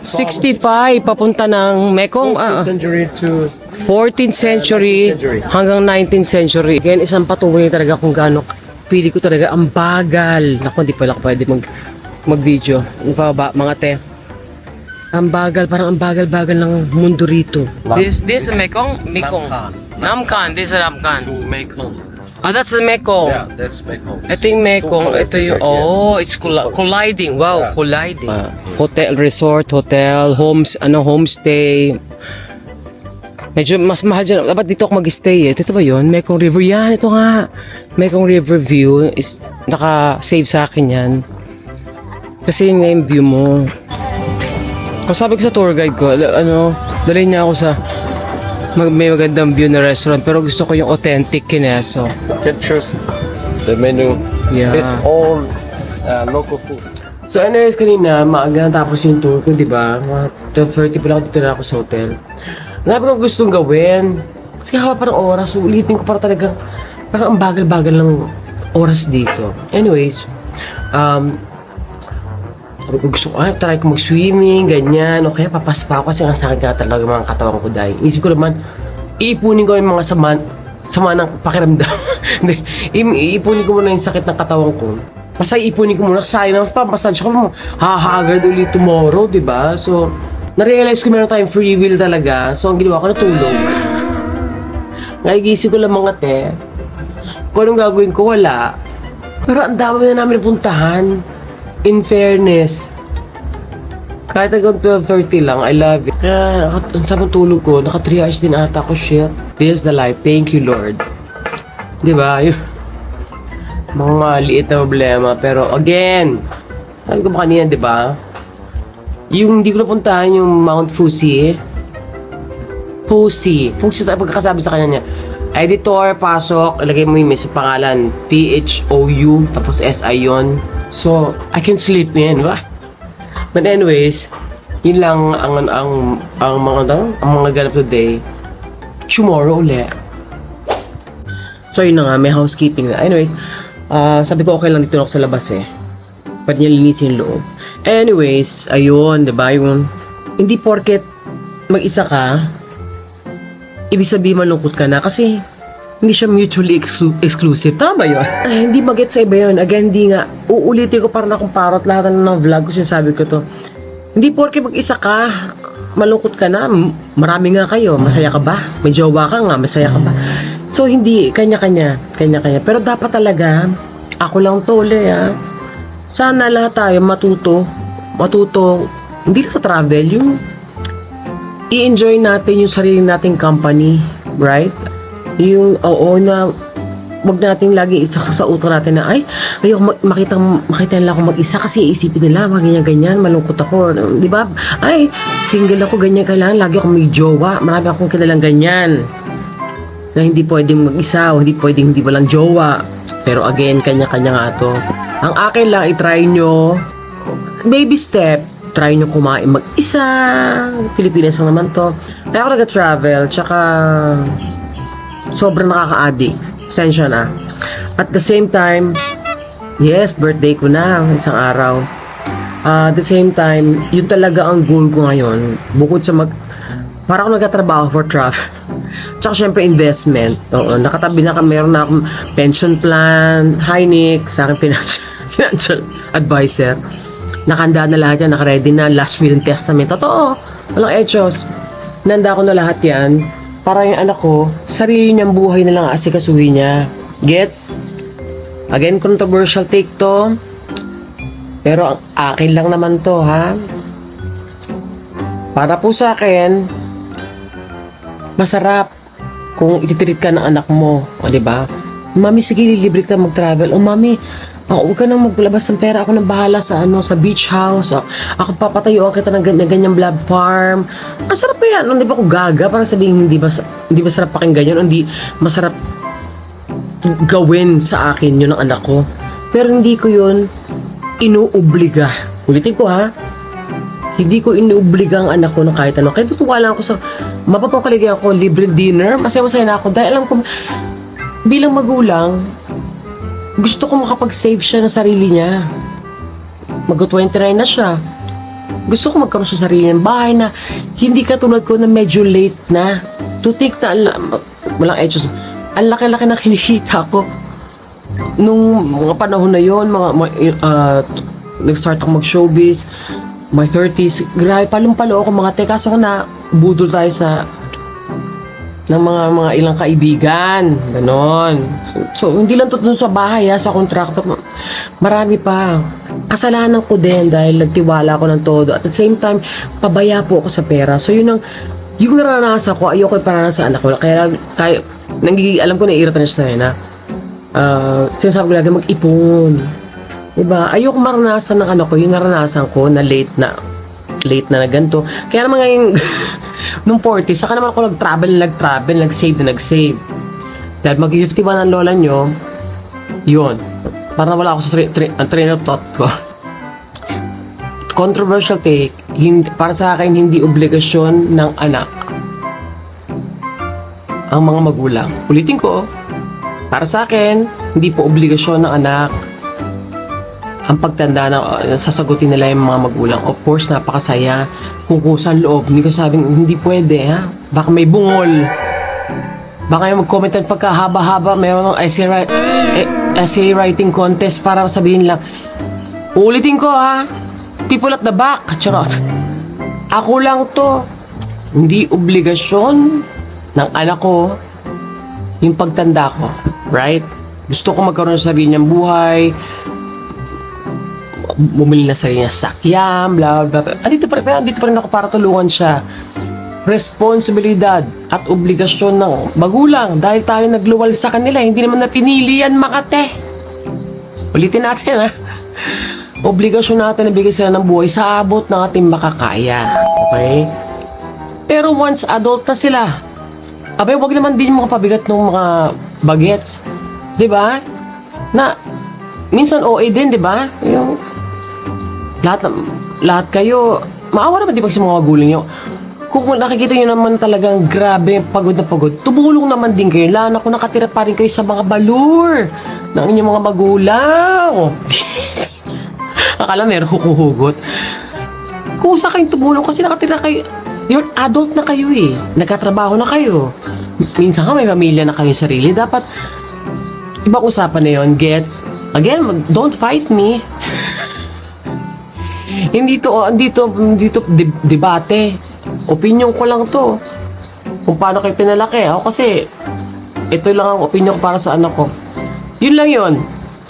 65 papunta ng Mekong 14th century to 14th century 19th century. hanggang 19th century. Again, isang patunay talaga kung gaano pili ko talaga ang bagal. Naku, hindi pala ako pwede mag-video. Mga te. Ang bagal, parang ang bagal-bagal ng mundo rito. This the Mekong? Namkan. This is Namkan. to Mekong. That's the Mekong. Yeah, that's Mekong. Ito yung Mekong. Ito yung, it's colliding. Wow, colliding. Hotel, resort, hotel, homestay. Medyo mas mahal dyan. Dapat dito ako mag-stay eh. Ito ba yun? Mekong River. Yan, ito nga. Mekong River view. Naka-save sa akin yan. Kasi yun nga yung view mo. Kung sabi ko sa tour guide ko, dalhin niya ako sa may magandang view na restaurant, pero gusto ko yung authentic kineso. You can choose the menu. Yeah. It's all local food. So anyways, kanina, maaga natapos yung tour ko, di ba? Mga 12:30 pa lang dito na ako sa hotel. Nabi ko gustong gawin. Kasi haba parang oras, so ulitin ko parang ang bagal-bagal ng oras dito. Anyways, sabi ko gusto ko, try ko mag-swimming, ganyan, o kaya papaspa ako kasi nga sa akin ka talaga mga katawan ko dahil. Isip ko naman, iipunin ko yung mga sama ng pakiramdam. Hindi, iipunin ko muna yung sakit ng katawan ko. Basta iipunin ko muna, sayang ng pampasansya ko mo, agad ulit tomorrow, di ba? So, na-realize ko meron tayong free will talaga, so ang ginawa ko, natulog. Ngayon, ko lang mga te, kung anong gagawin ko, wala. Pero ang dami na namin napuntahan. In fairness, kahit hanggang 12:30 lang, I love it. Kaya, ang sabang tulog ko, naka 3 hours din ata ko, shit. This is the life. Thank you, Lord. Diba? Yung mga liit na problema. Pero, again, sabi ko ba kanina, diba? Yung hindi ko napuntahan yung Mount Fuji. Fuji tayo pagkakasabi sa kanya niya. Editor, pasok, ilagay mo yung may pangalan, PHOU, tapos SI yun. So, I can sleep in, ba? But anyways, Yun lang ang mga ganap today. Tomorrow ulit. So yun na nga, may housekeeping na. Anyways, sabi ko okay lang dito na ako sa labas eh. Pwede niya linisin yung loob. Anyways, ayun, diba? Yung, hindi porket mag-isa ka, ibig sabihin malungkot ka na kasi hindi siya mutually exclusive. Tama ba yun? Ay, hindi mag-get sa iba yun. Again, hindi nga. Uulitin ko para na akong parot lahat ng vlog ko sinasabi ko to. Hindi porke mag-isa ka, malungkot ka na, marami nga kayo, masaya ka ba? May jowa ka nga, masaya ka ba? So, hindi, kanya-kanya. Pero dapat talaga, ako lang to ulit, sana lahat tayo matuto, hindi sa travel, yung i-enjoy natin yung sarili nating company, right? Yung, na wag natin lagi isa sa utak natin na ay ayoko makita nila ako mag-isa kasi iisipin nila wag ganyan malungkot ako, di ba? Ay single ako, ganyan, kailangan lagi akong may jowa. Marami akong kilalang ganyan na hindi pwedeng mag-isa o hindi pwedeng hindi walang jowa. Pero again, kanya-kanya nga to. Ang akin lang, i-try nyo baby step, try nyo kumain mag-isa. Pilipinas lang naman to. Kaya ako nag-travel, tsaka sobrang nakaka-addict. Sensya na. At the same time, yes, birthday ko na isang araw. At the same time, yun talaga ang goal ko ngayon. Bukod sa para ako nagtatrabaho for travel. Tsaka syempre investment. Oo, nakatabi na meron na akong pension plan, Hynic, sa aking financial advisor. Nakanda na lahat yan, nakaready na, last will and testament. Totoo, walang etos. Nanda ko na lahat yan. Para yung anak ko, sarili niyang buhay na lang asikasuhin niya. Gets? Again, controversial take to. Pero ang akin lang naman to, ha? Para po sa akin, masarap kung ititreat ka ng anak mo. O, diba? Mami, sige, libre ka mag-travel. O, mami, huwag ka nang maglabas ng pera. Ako nang bahala sa beach house. Ako papatayuan kita ng ganyang blood farm. Ang sarap pa yan. Hindi ba ako gaga? Parang sabihin, hindi ba sarap pakinggan yun? Hindi masarap gawin sa akin yun ng anak ko. Pero hindi ko yun inuobliga. Ulitin ko, ha? Hindi ko inuobliga ang anak ko na kahit ano. Kaya tutuwa lang ako sa mapapakaligay ako, libre dinner. Masaya-masaya na ako. Dahil alam ko, bilang magulang, gusto ko makapag-save siya ng sarili niya. Mag-29 na siya. Gusto ko magkaroon siya sarili ng bahay na hindi katulad ko na medyo late na. To think na walang etos. Ang laki-laki na kinikita ko. Nung mga panahon na yon, nag-start ako mag-showbiz, my 30s, grabe, palong-palo ako mga kaso ko na budol tayo ng mga ilang kaibigan, ganon. So, hindi lang dun sa bahay, sa kontrakto, marami pa. Kasalanan ko din dahil nagtiwala ako ng todo. At the same time, pabaya po ako sa pera. So, yung naranasan ko, ayoko yung paranasan sa anak ko. Kaya alam ko na-irita na siya na sinasabi ko lagi mag-ipon. Diba? Ayoko maranasan ng anak ko, yung naranasan ko na late na ganito. Kaya naman ngayon, nung 40, saka naman ako nag-travel, nag-save. Dahil mag-51 ang lola nyo, yun. Parang wala ako sa train of thought ko. Controversial take, para sa akin, hindi obligasyon ng anak ang mga magulang. Ulitin ko, para sa akin, hindi po obligasyon ng anak ang pagtanda na sasagutin nila yung mga magulang. Of course, napakasaya. Kung kusang loob, hindi ko sabing hindi pwede, ha? Baka may bungol. Baka yung mag-comment at pagkahaba-haba, may mga essay writing contest para sabihin lang. Ulitin ko, ha? People at the back. Charot. Ako lang to. Hindi obligasyon ng anak ko yung pagtanda ko. Right? Gusto ko magkaroon ng sarili niyang buhay, bumili na sarili niya sakyan, blah, blah, blah. Andito pa rin ako para tulungan siya. Responsibilidad at obligasyon ng magulang dahil tayo nagluwal sa kanila. Hindi naman na pinili yan, Makate. Ulitin natin, ha? Obligasyon natin na bigay sila ng buhay sa abot ng ating makakaya. Okay? Pero once adult na sila, abay, wag naman din yung mga pabigat ng mga bagets. Diba? Na, minsan OA din, diba? Yung lahat kayo maawa naman di ba sa mga magulang nyo? Kung nakikita nyo naman talagang grabe, pagod na pagod, tumulong naman din kayo. Lalo na kung nakatira pa rin kayo sa mga balur ng inyong mga magulang. Akala meron hukuhugot. Kung sa kayong tumulong kasi nakatira kayo, you're adult na kayo eh. Nagkatrabaho na kayo. Minsan ka may pamilya na kayo sarili. Dapat, ibang usapan na yun, gets? Again, don't fight me. Hindi to debate. Opinion ko lang to. Kung paano kayo pinalaki. Ako kasi, ito lang ang opinion ko para sa anak ko. Yun lang yun.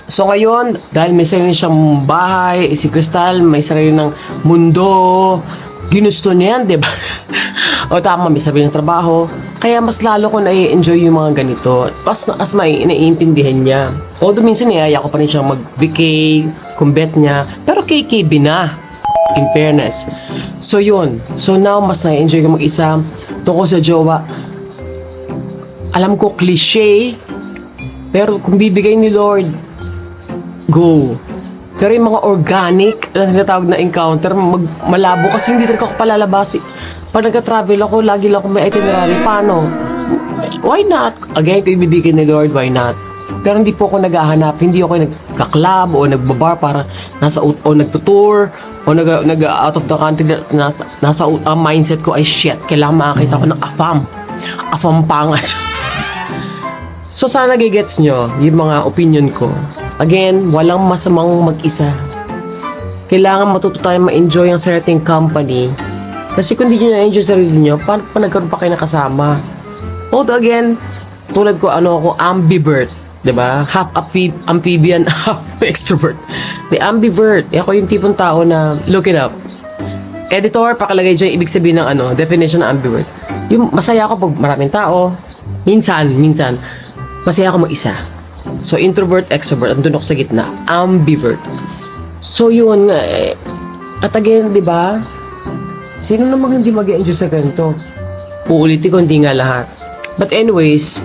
So ngayon, dahil may sarili siyang bahay, si Crystal, may sarili ng mundo, ginusto niya yan, diba? O tama, may sarili ng trabaho. Kaya mas lalo ko na-enjoy yung mga ganito. Mas naiintindihan niya. Although minsan niyaya ko pa rin siyang mag-vacay, kumbet niya. Pero KKB na. In fairness. So yun. So now, mas na-enjoy ko mag-isa. Tungkol sa jowa. Alam ko, cliche. Pero kung bibigay ni Lord, go. Pero yung mga organic na tinatawag na encounter, malabo kasi hindi talaga ako palalabas. Pag nag-travel ako, lagi lang ako may itinerary. Paano? Why not? Again, ito ibibigay ni Lord, why not? Pero hindi po ako naghahanap, hindi ako nagka-club o nagbabar para o nagtutour o nag-out of the country. Nasa mindset ko ay shit, kailangan makakita ko ng afam pangat. So sana gigets nyo yung mga opinion ko. Again, walang masamang mag-isa. Kailangan matuto tayo ma-enjoy ang certain company. Kasi kung di nyo na-enjoy sarili nyo, paano pa nagkaroon pa kayo nakasama? Although again, tulad ko, ako, ambivert. Diba? Half amphibian, half extrovert. The ambivert. Ako yung tipong tao na, look it up. Editor, pakalagay dyan, ibig sabihin ng definition ng ambivert. Yung masaya ako pag maraming tao. Minsan, masaya ako mag-isa. So, introvert, extrovert, andun ako sa gitna. Ambivert. So, yun nga eh. At again, di ba? Sino namang hindi mag-enjoy sa ganito? Uulitin ko, hindi nga lahat. But anyways,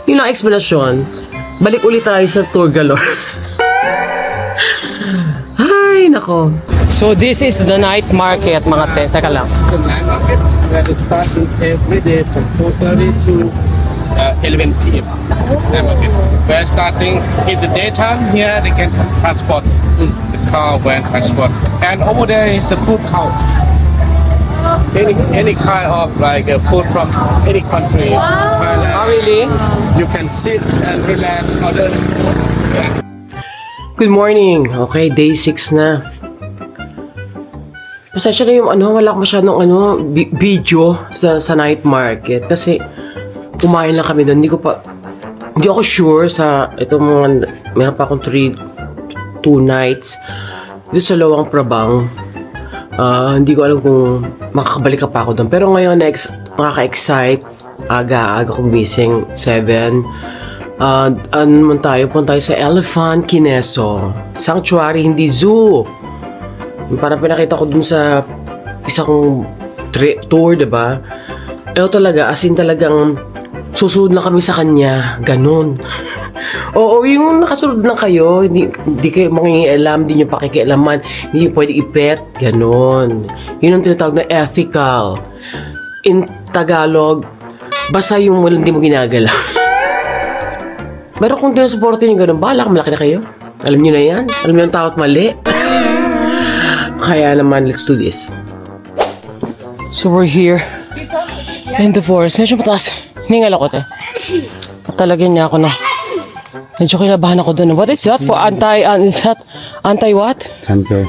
yun ang explanation. Balik ulit tayo sa tour galore. Ay, nako. So, this is the night market, mga te. Teka lang. The night market where it starts every day from 4:30 to 11 p.m. Night market. We're starting in the daytime. Here they can transport the car when transport, and over there is the food house. Any kind of food from any country. Thailand. Oh, really? You can sit and relax. Good morning. Okay, day 6 na. Pasensya na yung wala ko masyadong video sa night market kasi kumain lang kami doon. Hindi ako sure sa itong mga, meron pa akong 2 nights dito sa Lawang Prabang. Hindi ko alam kung makakabalik pa ako doon. Pero ngayon, nakaka-excite. Aga kong gising, 7. Punta tayo sa Elephant Kineso. Sanctuary, hindi zoo. Parang pinakita ko dun sa isa kong tour, diba? Ito talaga, as in talagang susunod na kami sa kanya. Ganon. Oo, yung nakasunod na kayo, hindi kayo mangingialam, hindi nyo pakikialaman, hindi nyo pwede ipet, ganon. Yun ang tinatawag na ethical. In Tagalog, basta yung hindi mo ginagalaw. Pero kung tinusuportin nyo ganon, bahala, malaki na kayo. Alam nyo na yan. Alam nyo ang takot mali. Kaya naman, let's do this. So we're here in the forest. Medyo mataas. Hiningal ako, te. Talagyan niya ako na. Medyo kinabahan ako doon. What is that? For is that anti what? Anti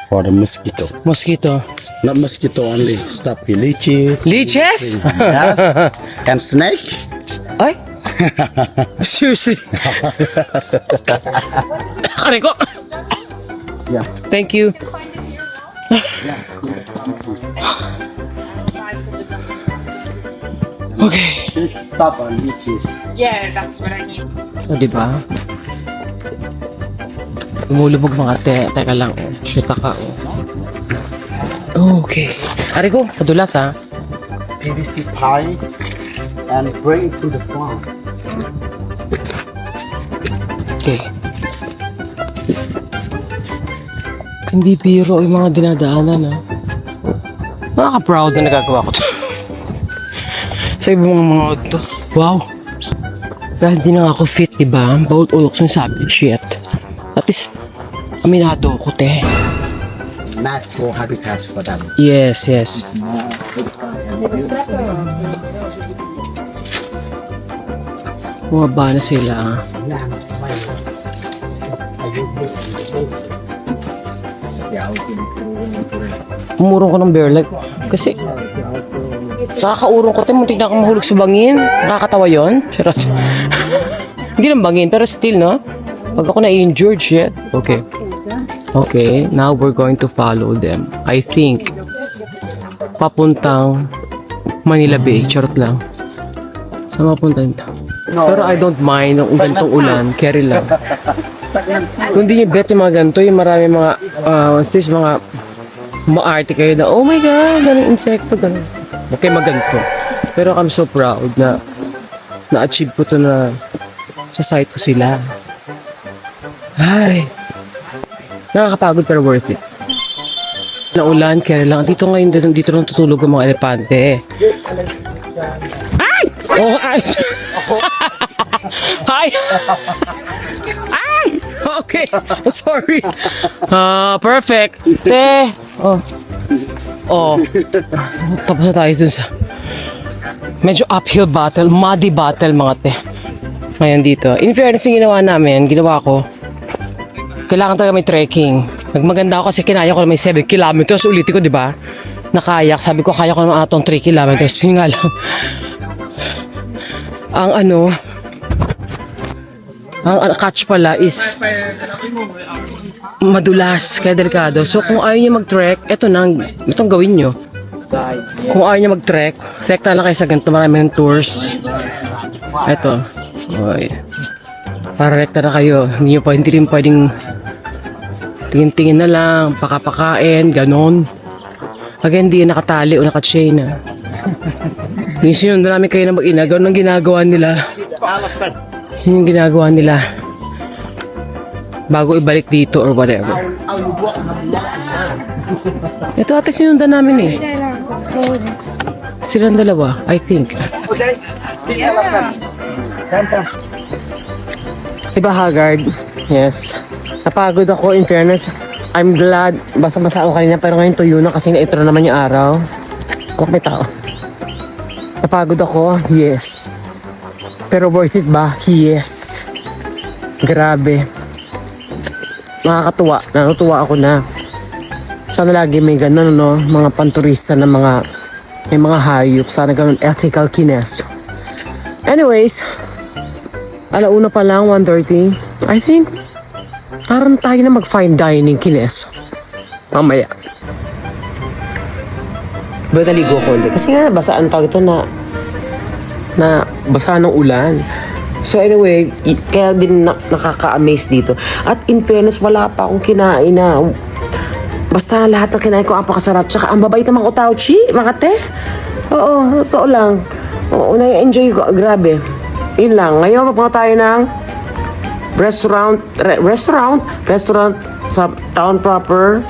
for the mosquito. Mosquito. Not mosquito only. Stop the leeches. Leeches? Yes. And snake. Ay? Seriously? Aray ko. Yeah. Thank you. Okay. Just stop on leeches. O, diba? Lumulubog mga te. Teka lang, Shoot ka, Okay. Aray ko, kadulas, ha? PVC pipe and bring it to the farm. Okay. Hindi biro yung mga dinadaanan, ha. Nakaka-proud na nagagawa ko to. Sa ibang mga auto. Wow. Dahil di na nga ako fit, diba? Bawal ulok yung sabi, shit. At least, aminado ko, te. Natural habitats for them. Yes, yes. Bumaba na sila. Umurong ko ng bear leg. Kasi, nakakaurong ko tayo, muntik na akong mahulog sa bangin. Nakakatawa yun. Charot. Hindi lang bangin, pero still, no? Pag ako na-injured, shit. Okay. Okay, now we're going to follow them. I think, papuntang Manila Bay. Charot lang. Saan mapunta ito? Pero I don't mind kung ganitong ulan. Carry lang. Kung di nyo bet yung mga ganito, yung marami mga, mga maarte kayo na, oh my God, ganun insekto, ganun. Okay, maganto. Pero I'm so proud na na-achieve ko to na sa site ko sila. Ay, nakakapagod pero worth it. Naulan, kaya lang. Dito ngayon, dito nang tutulog ang mga elepante. Ay! Oh, ay! Ay! Ay! Okay. Oh, sorry. Perfect. Te. Oh. Oh. Tapos na tayo dun sa medyo uphill battle, muddy battle mga te. Ngayon dito. In fairness yung ginawa namin, ginawa ko, kailangan talaga may trekking. Nagmaganda ako kasi kinaya ko na may 7 kilometers. Ulitin ko, di ba? Nakayak. Sabi ko, kaya ko naman atong 3 kilometers. Yun nga lang. Ang catch pala is madulas, kaya delikado. So kung ayaw niyo mag-trek, itong gawin nyo. Kung ayaw niyo mag-trek, trek na lang kayo sa ganito, maraming tours. Ito. Okay. Para rekta na kayo. Hindi rin pwedeng tingin-tingin na lang, pakapakain, ganon. Again, hindi nakatali o nakachain na. Minsan yun, marami kayo na mag-ina, ganon ang ginagawa nila. Yun yung ginagawa nila bago ibalik dito or whatever. Ito ate sinundan namin eh. Silang dalawa, I think. Diba Haggard? Yes. Napagod ako in fairness. I'm glad. Basa-basa ako kanina pero ngayon tuyo na kasi na-intro naman yung araw. Oh, may tao. Napagod ako? Yes. Pero worth it ba? Yes. Grabe. Nakakatuwa. Natutuwa ako na. Sana lagi may ganun, no? Mga panturista na may mga hayop. Sana ganun ethical kineso. Anyways, alauna pa lang, 1:30. I think, parang tayo na mag-fine dining kineso. Mamaya. Ba't naligo ko ulit? Kasi nga, basaan tawag ito na basa ng ulan. So anyway, kaya din nakaka-amaze dito. At in fairness, wala pa akong kinain na. Basta lahat ng kinain ko apakasarap. Tsaka ang babait naman ko Tauchi, mga te. Oo, totoo lang. Oo, na-enjoy ko. Grabe. Yun lang. Ngayon, mapunta tayo ng restaurant sa town proper.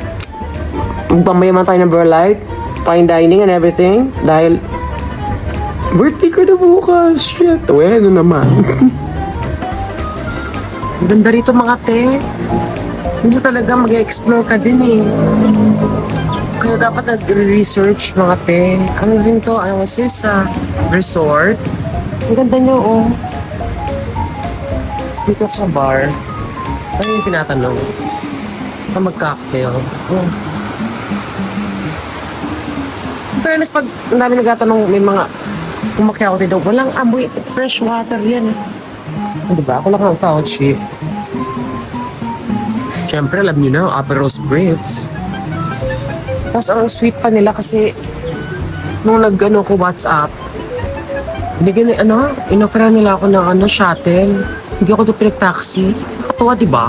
Magpamayaman tayo ng Burlight. Fine dining and everything. Dahil birthday ko na bukas. Shit. Bueno naman. Ang ganda rito mga te. Minsan talaga mag-explore ka din eh. Kaya dapat nag-research mga te. Ano rin to? Ano was this? Resort. Ang ganda nyo oh. Dito ako sa bar. Ano yung tinatanong? Mag-cocktail. Oh. In fairness, pag ang dami nagtatanong, may mga umakya ako dito, walang amoy, fresh water yan eh. Diba? Ako lang ang Tauchi. Siyempre, alam nyo na, Aperol Spritz. Tapos ang sweet pa nila kasi nung ko WhatsApp, inofferan nila ako ng shuttle. Hindi ako doon pinag-taxi. Nakatuwa, diba?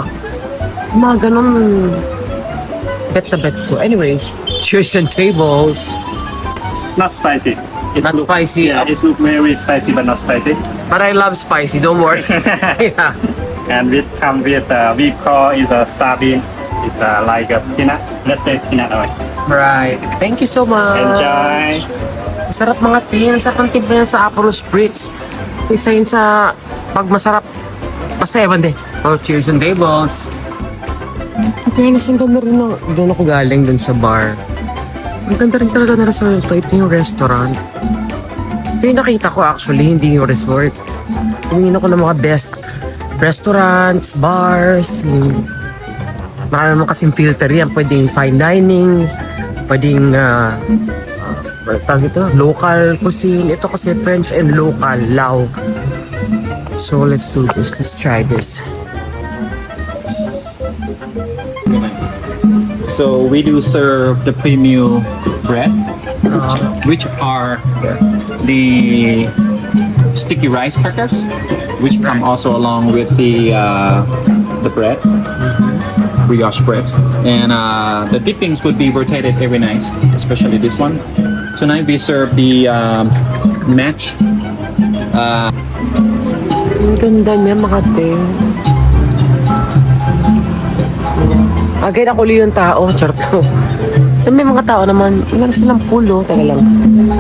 Mga ganun bet na bet ko. Anyways, chairs and tables. Not spicy. Not spicy. Yeah, it look very spicy, but not spicy. But I love spicy, don't worry. Yeah. And it come with we call is a starving It's like a peanut. Let's say peanut oil. Right. Thank you so much. Enjoy. Sarap mga tea. Ang sarap ng timpla yan sa Aperol Spritz. Isa yun sa pag masarap. Basta ewan din. Oh, cheers on tables. Fairness, ang ganda rin doon ako galing dun sa bar. Ang ganda rin talaga na resort. Ito yung restaurant. Ito yung nakita ko actually, hindi yung resort. Tumingin ako ng mga best restaurants, bars. Marami naman kasing filter yan. Pwedeng fine dining, pwedeng tawag ito, local cuisine. Ito kasi French and local, Lao. So let's do this. Let's try this. So we do serve the premium bread, which are the sticky rice crackers, which come also along with the bread, brioche bread, and the dippings would be rotated every night, especially this one. Tonight we serve the match. Ang ganda niya mga te. Again, ako yung tao, charto. May mga tao naman, wala silang pulo, teka lang.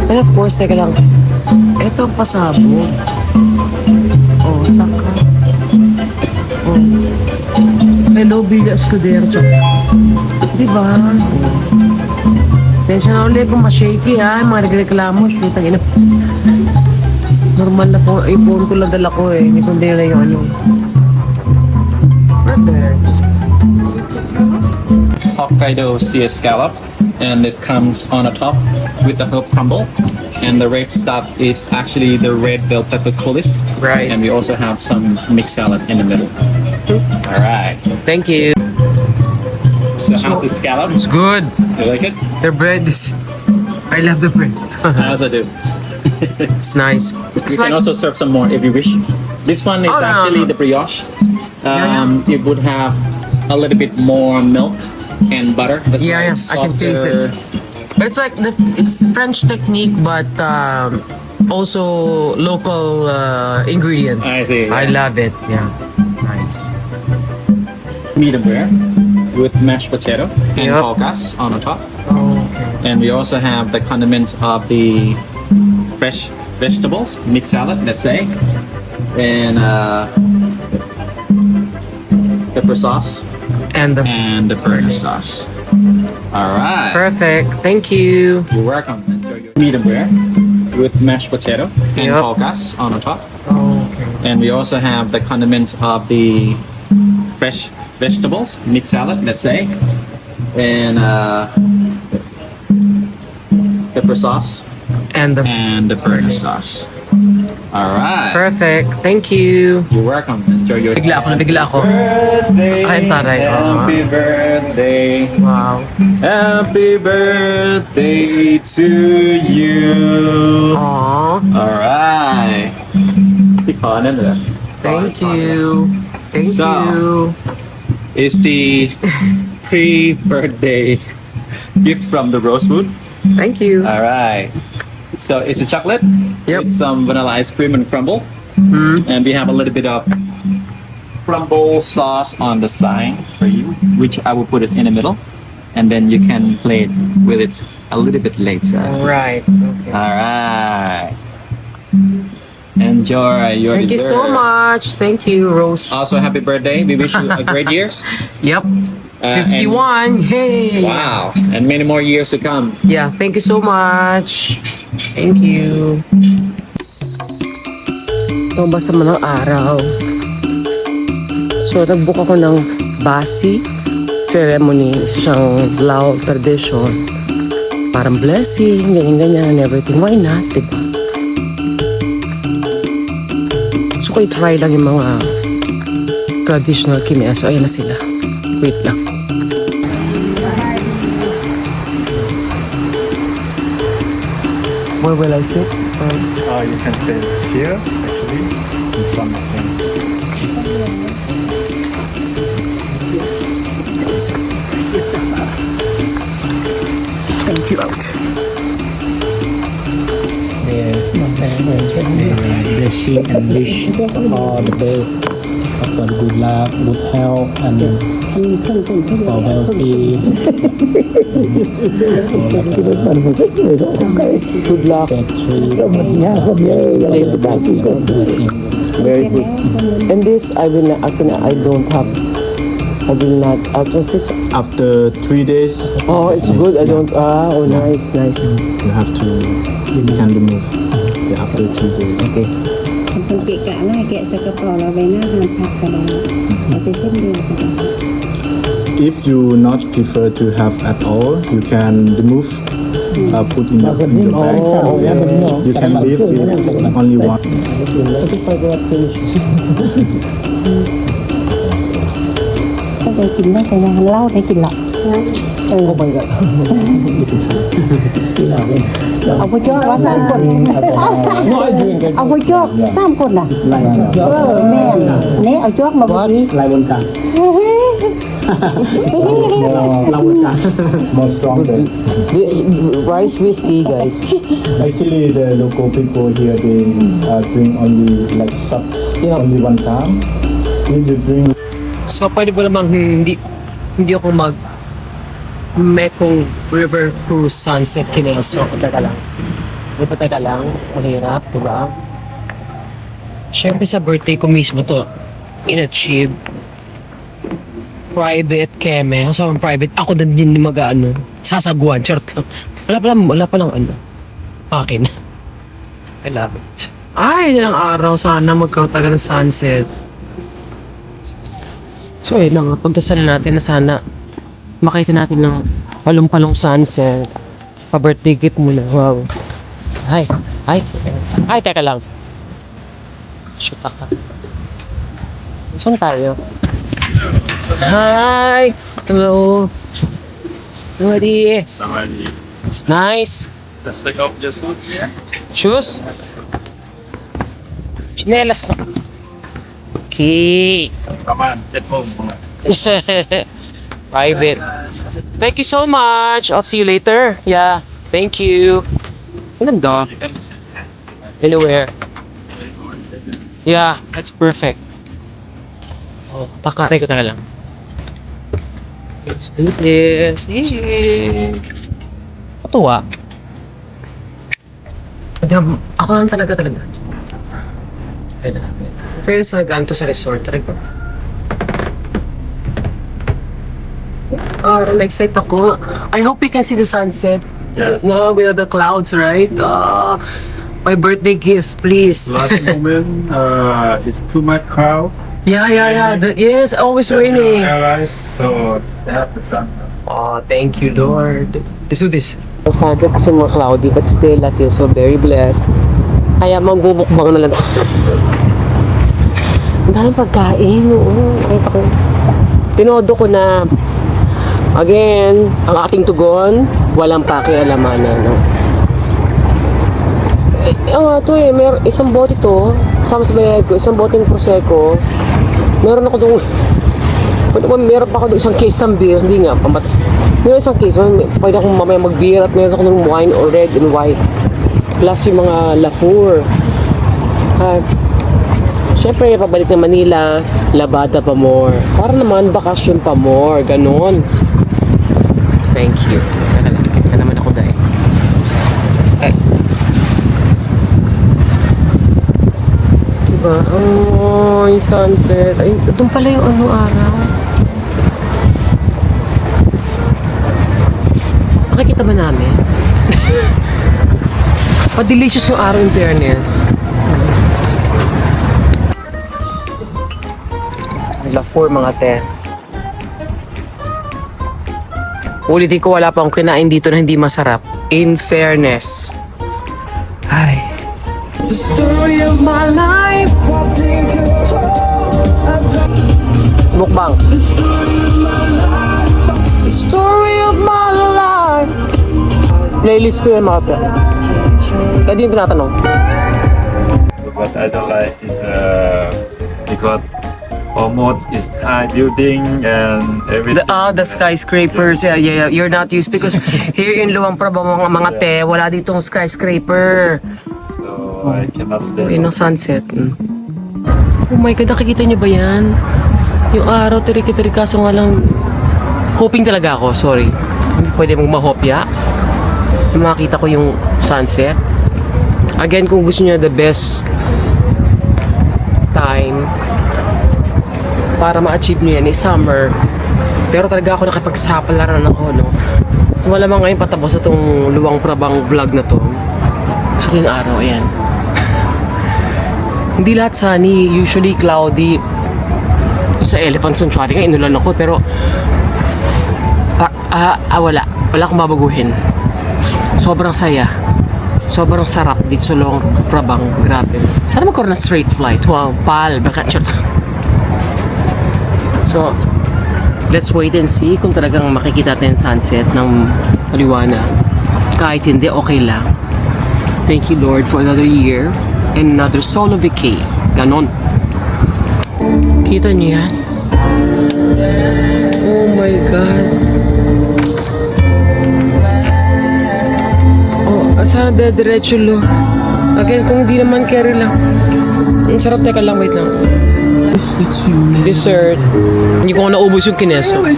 And of course, teka lang. Ito pasabog. Oh, taka. Oh. Hello, Billy Escudero. Diba? Tensya na ulit kung ma-shaky ha. Mga nagreklamo, shoot ang ina. Normal na po, phone ko lang dala ko eh. Hindi kundi na yung ano. Perfect. Hokkaido sea scallop, and it comes on the top with the herb crumble, and the red stuff is actually the red bell pepper coulis, Right. and we also have some mixed salad in the middle. All right. Thank you. So how's the scallop? It's good. You like it? The bread is... I love the bread. I also do. It's nice. It's You can also serve some more if you wish. This one is Oh, no, actually no. the brioche. It would have a little bit more milk and butter. That's why Yeah, it's I can taste softer. it. But it's like it's French technique, but also local ingredients. I see, I yeah. love it. Yeah, nice. Medium rare with mashed potato and Yep. polkas on the top. Okay. And we also have the condiment of the fresh vegetables, mixed salad, let's say, and pepper sauce And the and the burger sauce. All right. perfect. Thank you. You're welcome. Enjoy your medium rare with mashed potato and Yep. polkas on the top. Okay. And we also have the condiment of the fresh vegetables, mixed salad, let's say, and pepper sauce And the and the burger sauce. All right. perfect. Thank you. You're welcome. Enjoy your Nabigla ako. birthday. Ay, taray. Happy birthday. Wow. Happy birthday to you. Aww. All right. Thank you. Thank So- you. It's the pre-birthday gift from the Rosewood. Thank you. All right. So it's a chocolate Yep. with some vanilla ice cream and crumble. And we have a little bit of crumble sauce on the side for you, which I will put it in the middle. And then you can play it with it a little bit later. Right. Okay. All right. Enjoy your Thank you so dessert. much. Thank you, Rose. Also, happy birthday. We wish you a great years. Yep. And- 51. Hey. Wow. And many more years to come. Yeah, thank you so much. Thank you. Tumabas naman ng araw. So, nag-book ako ng basi ceremony. Isa siyang Lao tradition. Parang blessing, ganyan-ganyan, and everything. Why not, diba? So, ko i-try lang yung mga traditional kimia. So, ayan na sila. Wait lang. Where will I sit? Sorry. You can say it's here, actually, in front of him. Thank you, out. Blessing and wish all the best of for good luck, good health, and for healthy. Good luck. Very good. And this, I will not, I don't have. I will not. Just this. After 3 days, Oh, it's good. I don't. Oh, nice, nice. you have to can remove. Yeah, after 3 days. Okay. คนเกะกะหน้าแกะจากกระเป๋าเราไปหน้าทานพักกันเลยเอาไปเส้นเดียวกัน If you not prefer to have at all, you can remove, put in your bag. You can leave with only one. ถ้าไปกินได้แต่ยังเหล้าได้กินหรอกเอาไปจอกว่า3 คนเอาไปจอก3 คนน่ะแม่นนี่เอาจอกมาบอกนี้ More stronger. Rice whiskey, guys. Actually, the local people here they drink only like shot only one time. If you drink So, pwede ba namang hindi ako Mekong River Cruise Sunset Kinelso. Teka lang. Di ba teka lang? Mahirap, di ba? Siyempre sa birthday ko mismo to, in-achieve. Private keme. Kasama private. Ako din mag-ano. Sasaguan. Charot. Wala pa lang ano. Akin. I love it. Ay, ilang araw sana magkaroon talaga ng sunset. So, ayun lang. Pagdasal natin na sana makita natin ng palong-palong sunset. Pa-birthday gift muna. Wow. Ay, teka lang. Shoot ka. Saan tayo? Hi! Hello! Somebody! It's nice! let's take off your suit. Yeah. Shoes? Chinelas na. Okay. Come on, get home. Private. Thank you so much. I'll see you later. Yeah. Thank you. Ang ganda. Anywhere. Yeah, that's perfect. Oh, pakaray ko talaga lang. Let's do this. Yay! Katuwa. Ako lang talaga. Pero sa ganito sa resort, talaga. Excited ako. I hope we can see the sunset. Yes. No, with the clouds, right? My birthday gift, please. Last moment, it's too much crowd. Yeah. Yes, always raining. So they have the sun. Oh, thank you, Lord. Let's do this. Ang sunset kasi more cloudy, but still I feel so very blessed. Kaya magbubukbang na lang. Ang daming pagkain, oo. Tinodo ko na. Again, ang aking tugon, walang pakialaman na, no? Isang bote to, kasama sa bayad ko, isang boteng Prosecco. Meron pa ako doon isang case ng beer, hindi nga, meron isang case, pwede akong mamaya mag-beer at meron ako ng wine or red and white. Plus yung mga Lafur. Siyempre, pabalik na Manila, labada pa more. Para naman, bakasyon pa more, ganon. Thank you. Kaya naman ako dahil. Diba? Oh, yung sunset. Ay, doon pala yung araw. Nakikita ba namin? Pa-delicious yung araw in fairness. Lafur mga te. Ulitin ko, wala pa akong kinain dito na hindi masarap. In fairness. Ay. The story of my life. Mukbang. The story of my life. Playlist ko yan mga te. Kaya din tinatanong. What I don't like is because almost is high building and everything. The skyscrapers, yeah. You're not used because here in Luang Prabang mga te, wala ditong skyscraper. So I cannot stand. Yun ang sunset. Oh my God, nakikita niyo ba yan? Yung araw, tirik-tirik, kaso nga lang, hoping talaga ako, sorry. Hindi pwede mong mahopya. Makita ko yung sunset. Again, kung gusto niyo the best time para ma-achieve niyo yan is summer. Pero talaga ako nakipagsapalaran ako, no? So malamang ngayon patapos na itong Luwang Prabang vlog na to. Gusto ko yung araw, ayan. Hindi lahat sunny, usually cloudy. Sa Elephant Sanctuary nga, inulan ako, pero wala akong babaguhin. Sobrang saya. Sobrang sarap dito sa Luwang Prabang. Grabe. Sana magkaroon ng straight flight. Wow, pal, baka chart. So, let's wait and see kung talagang makikita natin sunset ng maliwanag. Kahit hindi, okay lang. Thank you, Lord, for another year and another solo vacay. Ganon. Kita niyo yan? Oh my God. Oh, sana dediretso, Lord. Again, kung hindi naman carry lang. Ang sarap, teka lang, wait lang. Dessert. Hindi ko naubos yung kineso. May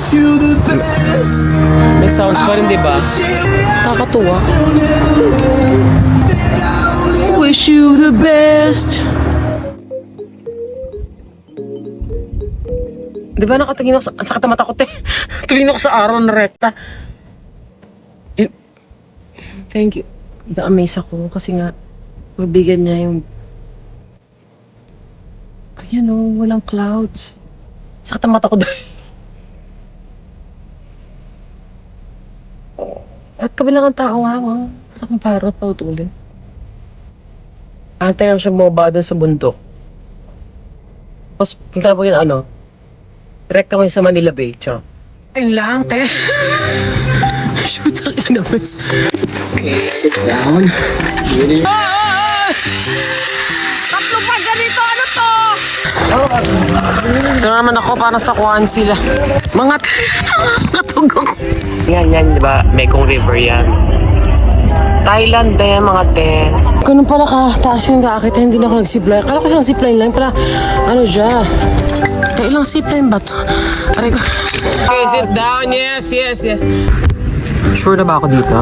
sounds pa rin, diba? Nakakatuwa. Wish you the best. Diba nakatingin ako sa sakit na mata ko, te? Tingin ako sa araw na rekta. Thank you. Na-amaze ako kasi nga pagbigyan niya yung ayan o, walang clouds. Sakit ang mata ko dahil. At kabilang ang tao nga ako. Akong parot na utulin. Antay lang siya bumaba doon sa bundok. Tapos punta na po yun direct ako sa Manila Bay. Tiyo. Ayun lang, te. Shoot, ang inabas. Okay, sit down. Tatlo pa ganito, ano to? Ito naman ako, parang sa kuhaan sila. Mga katugong. Yan, di ba? Mekong River yan. Thailand ba yan, mga te? Ganun pala taas yung nakakita, hindi na ako nag-zipline. Kala ko siyang zipline lang pala. Ano siya? Ilang zipline ba to? Aray ko. Okay, sit down. Yes. Sure na ba ako dito?